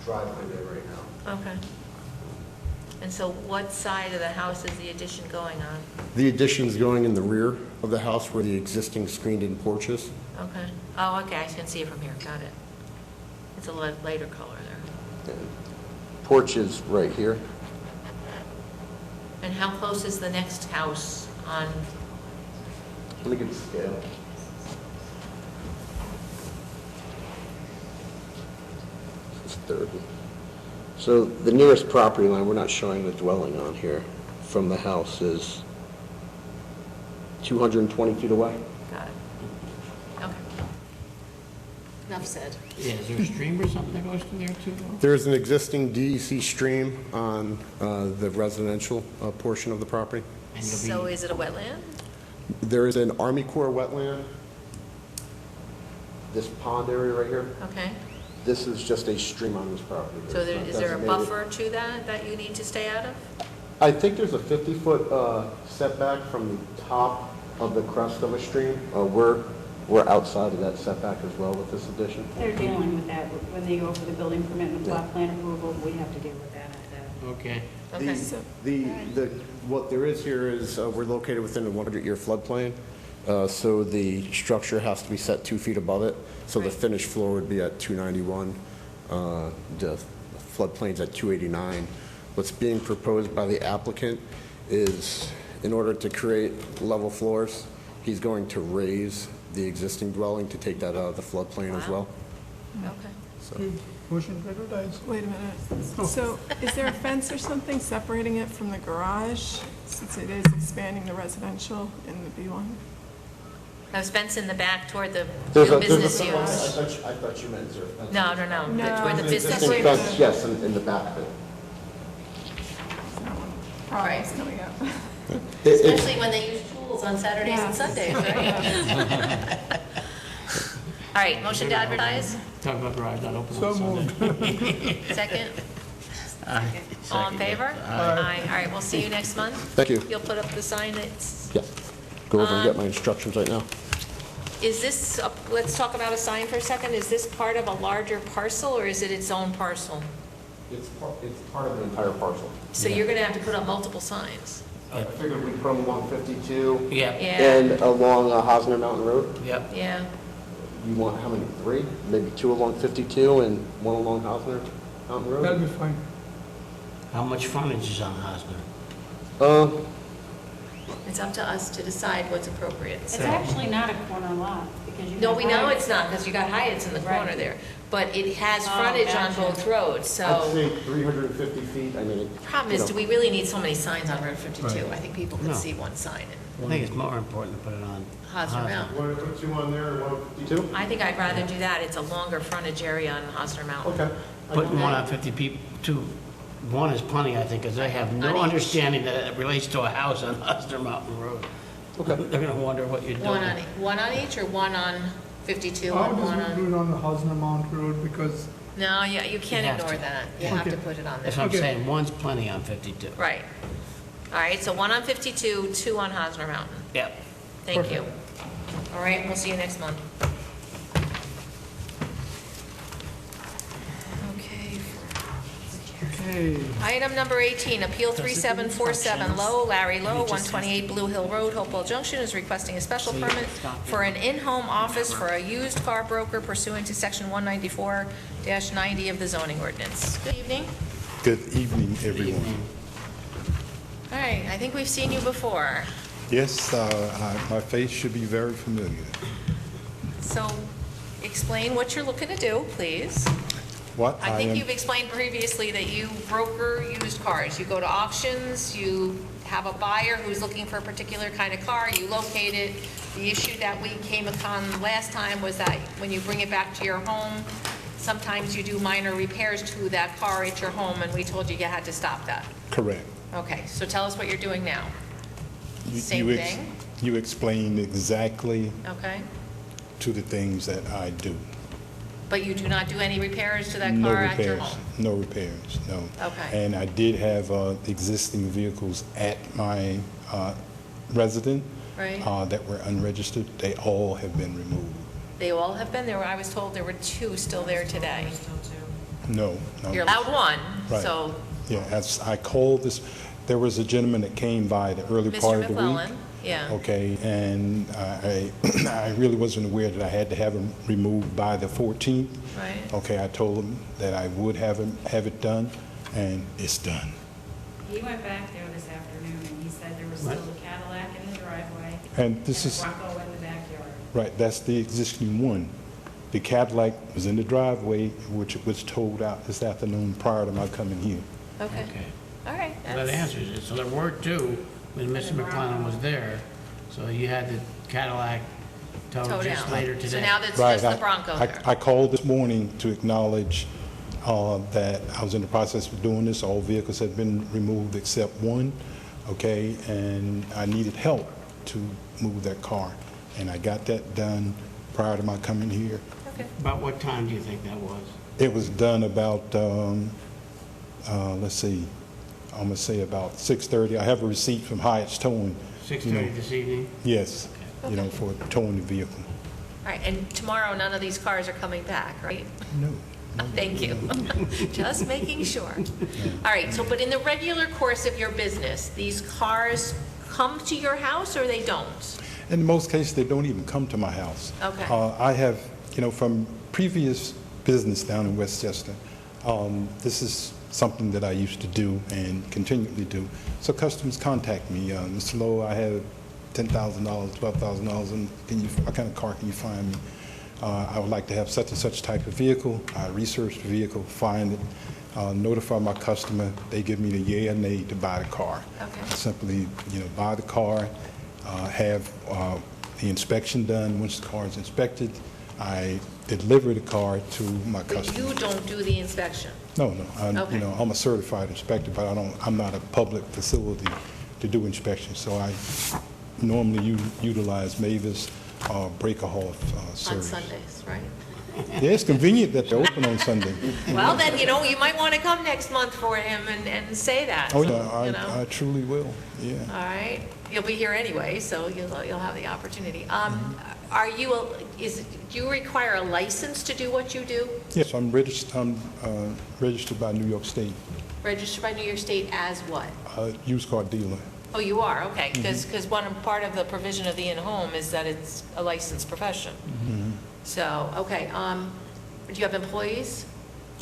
driveway there right now. Okay. And so what side of the house is the addition going on? The addition's going in the rear of the house where the existing screened-in porch is. Okay. Oh, okay, I can see it from here, got it. It's a lighter color there. Porch is right here. And how close is the next house on, Let me get the scale. This is 30. So the nearest property line, we're not showing the dwelling on here, from the house is 220 feet away. got it. Okay. Enough said. Yeah, is there a stream or something that goes through there too? though? There's an existing DEC stream on the residential portion of the property. And you'll So be, is it a wetland? There is an Army Corps wetland. This pond area right here, Okay. this is just a stream on this property. So It's not is there a designated. buffer to that you need to stay out of? I think there's a 50-foot setback from the top of the crest of a stream. We're outside of that setback as well with this addition. They're dealing with that. When they go for the building permit and the plot plan approval, we have to deal with that at that. okay. Okay. What there is here is we're located within a 100-year floodplain, so the structure has to be set 2 feet above it. So the Right. finished floor would be at 291. The floodplain's at 289. What's being proposed by the applicant is, in order to create level floors, he's going to raise the existing dwelling to take that out of the floodplain as well. Okay. So, Motion to advertise. Wait a minute. So is there a fence or something separating it from the garage, since it is expanding the residential in the B1? There's fence in the back toward the There's new a business fence. use. I thought you meant, is there a fence? No, no, no, No. toward the business Existing use. fence, yes, in the back of it. Problems coming up. Especially when they use tools on Saturdays and Sundays, right? All right, motion to advertise? Talk about garage not open So on Sunday. moved. Second? Aye. All in favor? Aye. All right, we'll see you next month. Thank you. You'll put up the sign that's, Yeah. Go over and get my instructions right now. is this, let's talk about a sign for a second. Is this part of a larger parcel or is it its own parcel? It's part of the entire parcel. So you're gonna have to put up multiple signs. I figured we'd put them along 52 Yep, Yeah, and along Hosner Mountain Road. yep. yeah. You want how many? 3? Maybe 2 along 52 and 1 along Hosner Mountain Road? That'll be fine. How much frontage is on Hosmer? It's up to us to decide what's appropriate. It's actually not a corner lot, because you. No, we know have- it's not, because you got Hyatt's in the corner Right. there. But it has Oh, frontage on gotcha. both roads, I'd so. say 350 feet. I mean, Problem is, do we really need so many signs on Route 52? Right. I think people could No. see one sign in I think it's more important to put it on. Hosner Mountain. Want to put 2 on there and 1 on 52? I think I'd rather do that. It's a longer frontage area on Hosner Mountain. Okay. Putting one on 50 people, two, one is plenty, I think, because they have On no each. understanding that it relates to a house on Hosner Mountain Road. Okay. They're gonna wonder what you're doing. One on each, or one on 52 I and would one just do on? it on the Hosner Mountain Road because No, yeah, you can't You have ignore to. that. You have Okay. to put it on That's there. what I'm Okay. saying, one's plenty on 52. Right. All right, so one on 52, 2 on Hosner Mountain. Yep. Thank you. All right, we'll see you next month. Okay. Okay. Item number 18, Appeal 3747, Larry Lowe, 128 Blue Hill Road, Hopewell Junction, is requesting a special permit for an in-home office for a used car broker pursuant to Section 194-90 of the zoning ordinance. Good evening. Good evening, everyone. All right, I think we've seen you before. Yes, my face should be very familiar. So explain what you're looking to do, please. What I think am- you've explained previously that you broker used cars. You go to auctions, you have a buyer who's looking for a particular kind of car, you locate it. The issue that we came upon last time was that when you bring it back to your home, sometimes you do minor repairs to that car at your home, and we told you you had to stop that. Correct. Okay, so tell us what you're doing now. You- Same you ex- thing? You explained exactly Okay? to the things that I do. But you do not do any repairs to that No car at your repairs. home? No repairs, no. Okay. And I did have existing vehicles at my residence Right. that were unregistered. They all have been removed. They all have been there. I was told there were 2 still there today. No, no. You're allowed 1, Right. so Yeah, as I called this, there was a gentleman that came by the early Mr. part of the week. McClellan, yeah. Okay, and I really wasn't aware that I had to have him removed by the 14th. Right. Okay, I told him that I would have it done, and it's done. He went back there this afternoon, and he said there was still a Cadillac in the driveway. And this a is, Bronco in the backyard. right, that's the existing one. The Cadillac was in the driveway, which was towed out this afternoon prior to my coming here. Okay. Okay. All right. So that answers it. So there were 2 when Mr. McClellan was there, so you had the Cadillac towed Towed just out. later today. So now that's Right, just the Bronco there. I called this morning to acknowledge that I was in the process of doing this. All vehicles had been removed except one, okay? And I needed help to move that car. And I got that done prior to my coming here. Okay. About what time do you think that was? It was done about, let's see, I'm going to say about 6:30. I have a receipt from Hyatt's Towing. 6:30 this evening? Yes, you know, for towing the vehicle. All right, and tomorrow, none of these cars are coming back, right? No. Thank you. Just making sure. All right, so, but in the regular course of your business, these cars come to your house or they don't? In most cases, they don't even come to my house. Okay. I have, you know, from previous business down in Westchester, this is something that I used to do and continually do. So customers contact me, Mr. Lowe, I have $10,000, $12,000, and what kind of car can you find me? I would like to have such and such type of vehicle. I research the vehicle, find it, notify my customer. They give me the yay or nay to buy the car. Okay. Simply, buy the car, have the inspection done. Once the car is inspected, I deliver the car to my But customer. you don't do the inspection? No, Okay. I'm a certified inspector, but I'm not a public facility to do inspections. So I normally utilize Mavis break off On service. Sundays, right? Yeah, it's convenient that they're open on Sunday. Well, then, you might want to come next month for him and say that. Oh, so, yeah, I truly will, yeah. All right, you'll be here anyway, so you'll have the opportunity. Do you require a license to do what you do? Yes, I'm registered by New York State, Registered by New York State as what? used car dealer. Oh, you are, okay, because part of the provision of the in-home is that it's a licensed profession. So, okay, do you have employees?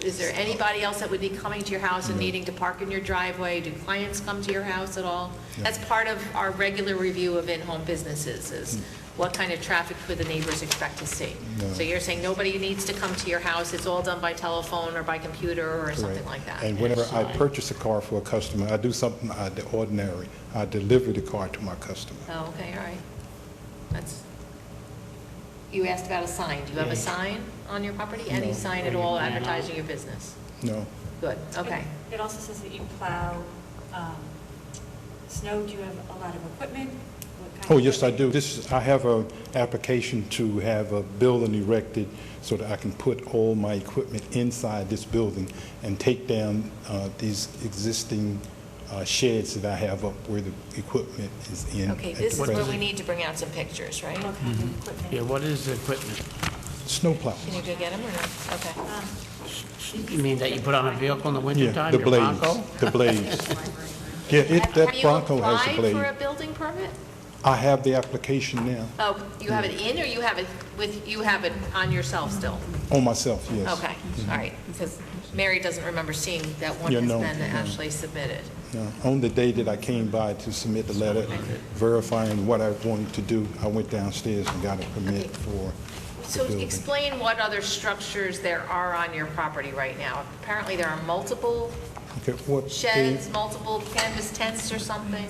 Is there anybody else that would be coming to your house and needing to park in your driveway? Do clients come to your house at all? That's part of our regular review of in-home businesses, is what kind of traffic would the neighbors expect to see? No. So you're saying nobody needs to come to your house, it's all done by telephone or by computer or something like that? And whenever I purchase a car for a customer, I do something out of the ordinary. I deliver the car to my customer. Oh, okay, all right. You asked about a sign. Do you have a sign on your property? Any No. sign at all advertising your business? No. Good, okay. It also says that you plow snow. Do you have a lot of equipment? What kind Oh, of yes, I equipment? do. I have an application to have a building erected so that I can put all my equipment inside this building and take down these existing sheds that I have up where the equipment is in. Okay, at this is the where we present. need to bring out some pictures, right? What kind of equipment? Yeah, what is the equipment? Snowplow. Can you go get them or no? Okay. You mean that you put on a vehicle in the Yeah, wintertime, the your blades, Bronco? the blades. Yeah, that Bronco has the Have you applied for a blade. building permit? I have the application now, Oh, you have it in or you have it on yourself still? on myself, yes. Okay, all right, because Mary doesn't remember seeing that one Yeah, has no, been no. actually submitted. Yeah. On the day that I came by to submit the letter verifying what I wanted to do, I went downstairs and got a permit for the So building. explain what other structures there are on your property right now. Apparently there are multiple Okay, what sheds, multiple canvas tents or something?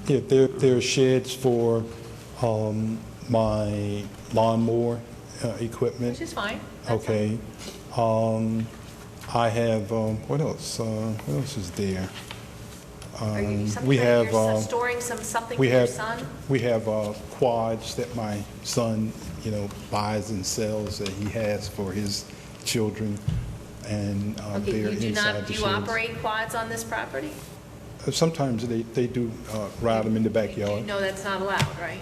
Yeah, there are sheds for my lawnmower equipment. Which is fine. Okay. I have, what else? What else is there? Are you, We have, you're storing something for we your have, son? we have quads that my son, buys and sells that he has for his children, and Okay, they're you do inside not, the do sheds. you operate quads on this property? Sometimes they do ride them in the You backyard know that's not allowed, right?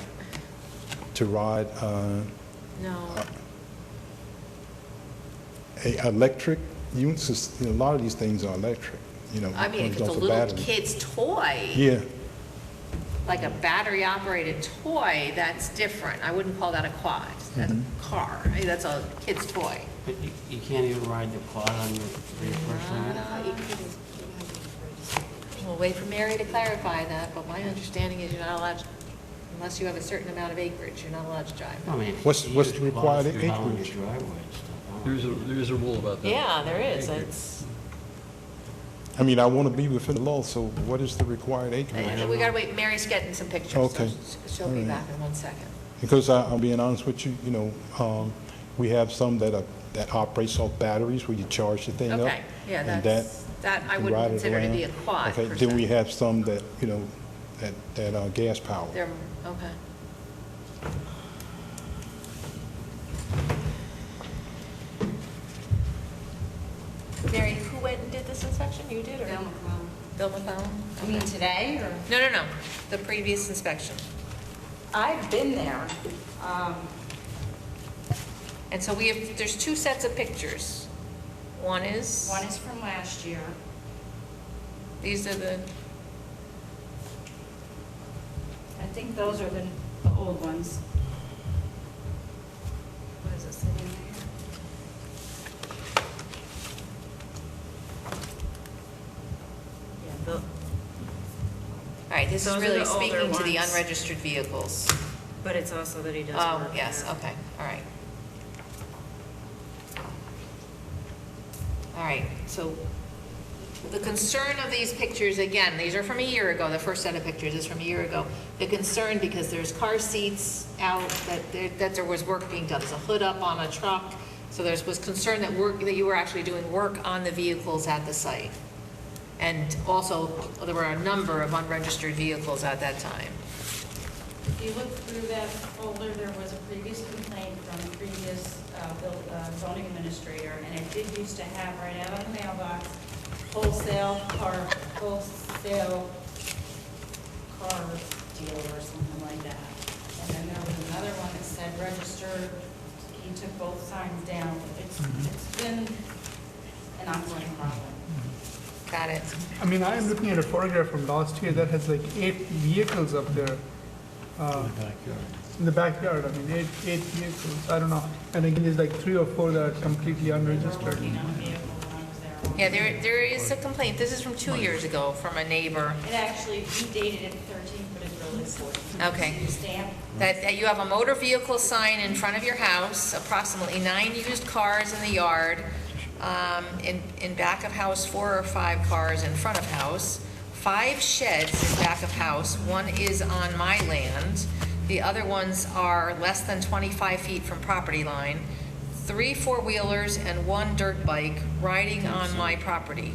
to ride No. a electric units. A lot of these things are electric. I mean, if comes it's a off little battery. kid's toy, Yeah, like a battery-operated toy, that's different. I wouldn't call that a quad. That's a car. I mean, that's a kid's toy. But you can't even ride the quad on your personal. We'll wait for Mary to clarify that, but my understanding is you're not allowed, unless you have a certain amount of acreage, you're not allowed to drive. I mean, What's the use required quads for plowing acreage? your driveway and stuff. There is a rule about that. Yeah, there is. It's, I mean, I want to be within the law, so what is the required acreage? we gotta wait, Mary's getting some pictures. so Okay. She'll be All right. back in 1 second. Because I'm being honest with you, we have some that operates off batteries where you charge the thing up. Okay, yeah, and that I you wouldn't ride it consider to around. be a quad Okay, per then we se. have some that, that are gas powered. They're, okay. Mary, who went and did this inspection? You did, or? Bill McClellan? You mean today, or? No, the previous inspection. I've been there. And so there's 2 sets of pictures. One is, One is from last year. these are the, I think those are the old ones. what is this in here? this is Those are really the older speaking to the ones. unregistered vehicles. But it's also that he does Oh, work yes, there. okay, all right. All right, so the concern of these pictures, again, these are from a year ago, the first set of pictures is from a year ago. The concern, because there's car seats out, that there was work being done, there's a hood up on a truck, so there was concern that you were actually doing work on the vehicles at the site. And also, there were a number of unregistered vehicles at that time. If you look through that folder, there was a previous complaint from the previous zoning administrator, and it did used to have right out on the mailbox, wholesale car dealer or something like that. And then there was another one that said registered. He took both signs down. It's been an ongoing problem. Got it. I mean, I am looking at a photograph from last year that has like 8 vehicles up there. In the backyard, I mean, eight vehicles, I don't know. And again, there's like 3 or 4 that are completely unregistered. Yeah, there is a complaint, this is from 2 years ago, from a neighbor. It actually, he dated it 13, but it's really 14. Okay. Stamp. That you have a motor vehicle sign in front of your house, approximately 9 used cars in the yard, in back of house, 4 or 5 cars in front of house, 5 sheds in back of house, 1 is on my land, the other ones are less than 25 feet from property line, 3 four-wheelers and 1 dirt bike riding on my property.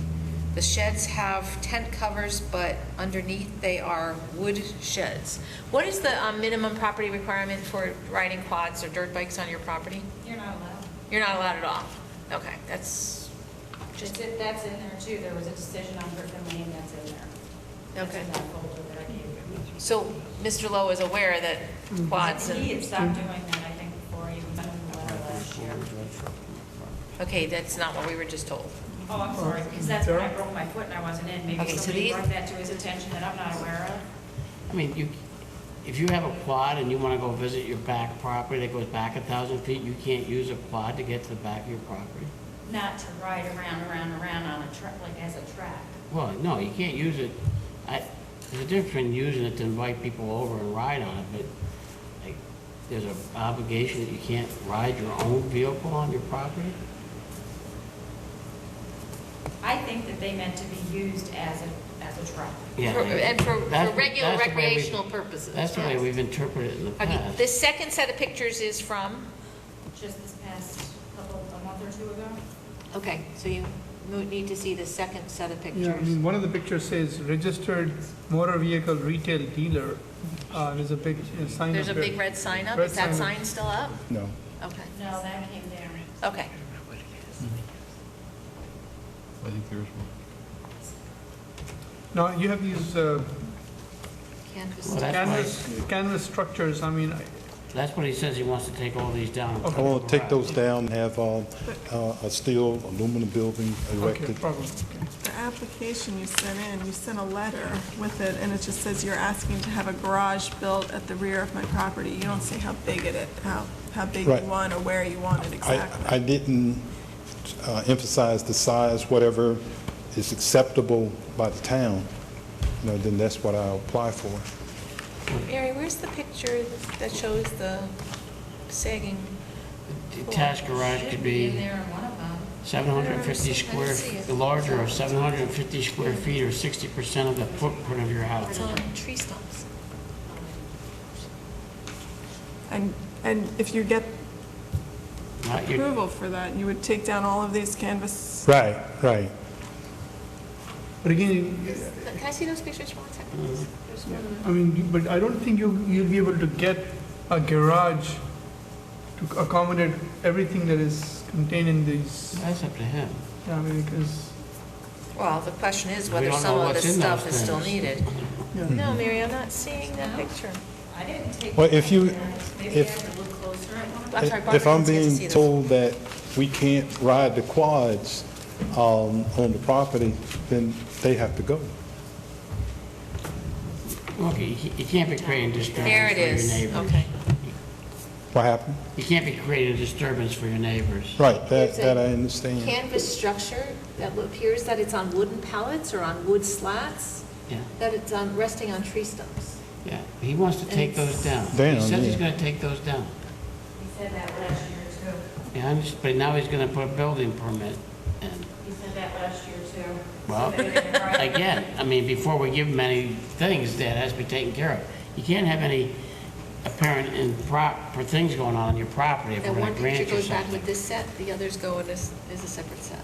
The sheds have tent covers, but underneath they are wood sheds. What is the minimum property requirement for riding quads or dirt bikes on your property? You're not allowed. You're not allowed at all? Okay, that's Just that's in there too. There was a decision on Griffin Lane that's in there. That's Okay. in that folder that I gave you. So Mr. Lowe is aware that quads He had and, stopped doing that, I think, before he went in the letter last year. okay, that's not what we were just told. Oh, I'm sorry, because that's when I broke my foot and I wasn't in. Maybe Okay, so somebody these- brought that to his attention that I'm not aware of. I mean, if you have a quad and you want to go visit your back property that goes back 1,000 feet, you can't use a quad to get to the back of your property? Not to ride around on a truck, like as a track. Well, no, you can't use it. There's a difference between using it to invite people over and ride on it, but like, there's an obligation that you can't ride your own vehicle on your property? I think that they meant to be used as a truck. Yeah. And for That's- regular that's the way we- recreational purposes. That's the way yes. we've interpreted it in the Okay, past. this second set of pictures is from? Just this past a month or 2 ago. Okay, so you need to see the second set of Yeah, I pictures. mean, one of the pictures says registered motor vehicle retail dealer. There's a big sign up There's a there. big red sign up, Red is that sign up. sign still up? No. Okay, No, that came down. okay. I think there's one. Now, you have these Canvas. Well, that's canvas structures, I mean, That's what he says, he wants to take all these down. and I put want them to take around. those down, have a steel aluminum building okay, erected. problem. The application you sent a letter with it, and it just says you're asking to have a garage built at the rear of my property. You don't say how big how big Right. you want or where you want it exactly. I didn't emphasize the size, whatever is acceptable by the town, then that's what I'll apply for. Mary, where's the picture that shows the sagging? Detached garage could In be there in one of them. 750 I didn't square, see it. the larger of 750 square feet or 60% of the footprint of your house. It's on tree stumps. And if you get Not your- approval for that, you would take down all of these canvas. Right, right. But again, Can I see those pictures for 1 second, please? There's one of them. I mean, but I don't think you'll be able to get a garage to accommodate everything that is contained in these, That's up to him. I mean, because, Well, the question is We whether don't some know of what's this in stuff those is still things. needed. yeah. No, Mary, I'm not seeing that picture. I didn't take. Well, if you- Maybe I if- have to look closer at one. I'm sorry, Barbara If I'm didn't get to see being this. told that we can't ride the quads on the property, then they have to go. Okay, you can't be creating disturbance There it for your is, neighbors. okay. What happened? You can't be creating a disturbance for your neighbors. Right, There's that a I understand. Canvas structure that appears that it's on wooden pallets or on wood slats. Yeah. that it's resting on tree stumps. Yeah, he wants to take those down. Down, He says he's yeah. gonna take those down. He said that last year too. Yeah, but now he's gonna put a building permit in. He said that last year too. Well, So they didn't write- again, I mean, before we give him any things, that has to be taken care of. You can't have any apparent for things going on your property if we're And gonna one grant picture you goes back something. with this set, the others go in this, is a separate set.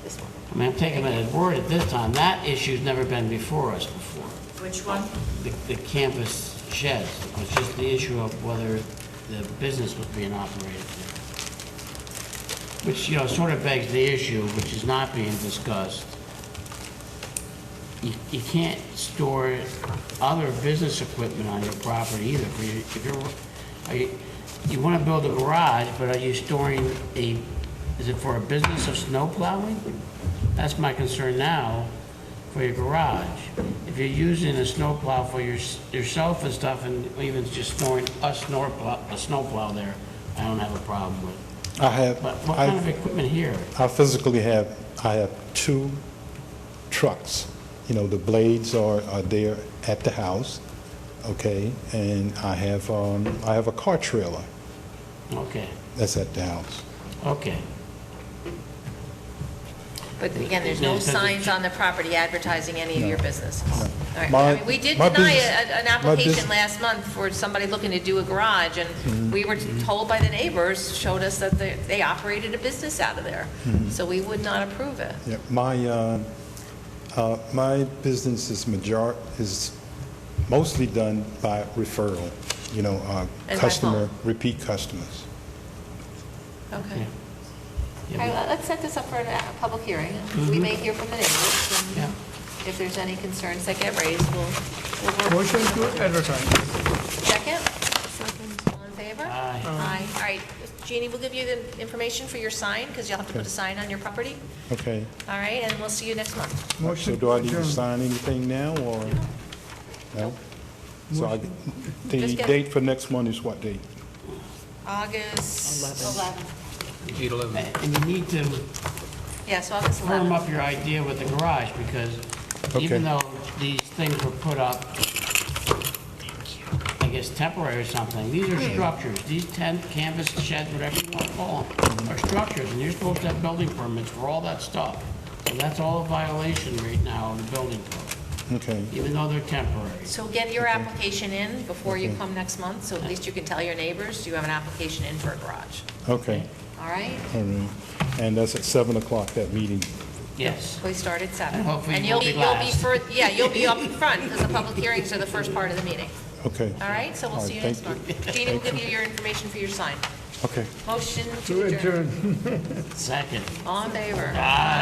This one. I mean, I'm taking him at his word at this time. That issue's never been before us before. Which one? The campus sheds. It was just the issue of whether the business was being operated there. Which, sort of begs the issue, which is not being discussed. You can't store other business equipment on your property either. You want to build a garage, but are you storing is it for a business of snow plowing? That's my concern now for your garage. If you're using a snow plow for yourself and stuff, and even just storing a snow plow there, I don't have a problem with. But what kind of equipment here? I physically have 2 trucks. The blades are there at the house, okay? And I have a car trailer Okay, that's at the house. okay. But again, there's no signs on the property advertising any of your businesses. All right. My- I mean, we did my deny business- an my application business- last month for somebody looking to do a garage, and Mm-hmm. we were told by the neighbors, showed us that they operated a business out of there. Mm-hmm. So we would not approve it. Yeah, my business is mostly done by referral, And by phone. repeat customers. Okay. Yeah, All right, let's set this up for a public hearing. We may hear from the neighbors, Yeah. and if there's any concerns that get raised, we'll work. Motion to advertise. Second? All in favor? Aye. Aye. All right, Jeannie, we'll give you the information for your sign, because you'll have to put a sign on your property. Okay. All right, and we'll see you next month. So Motion do I need to adjourned. sign anything now, or? No? So the Just get- date for next month is what date? August 11th. 8/11. And you need to Yes, August firm 11th. up your idea with the garage, because even though these things were put up, I guess temporary or something, these are structures. These tent, canvas sheds, whatever you want to call them, are structures, and you're supposed to have building permits for all that stuff. So that's all a violation right now of the building code, Okay. even though they're temporary. So get your application in before you come next month, so at least you can tell your neighbors you have an application in for a garage. Okay. All right? All right. And that's at 7 o'clock, that meeting. Yes. We start at 7. And hopefully And you you'll won't be, be you'll last. be, you'll be up front, because the public hearings are the first part of the meeting. Okay. All right, so we'll All see you right, next thank month. Jeannie will give you your information for your sign. Okay. Motion To to adjourn. adjourn. Second. All in favor? Aye.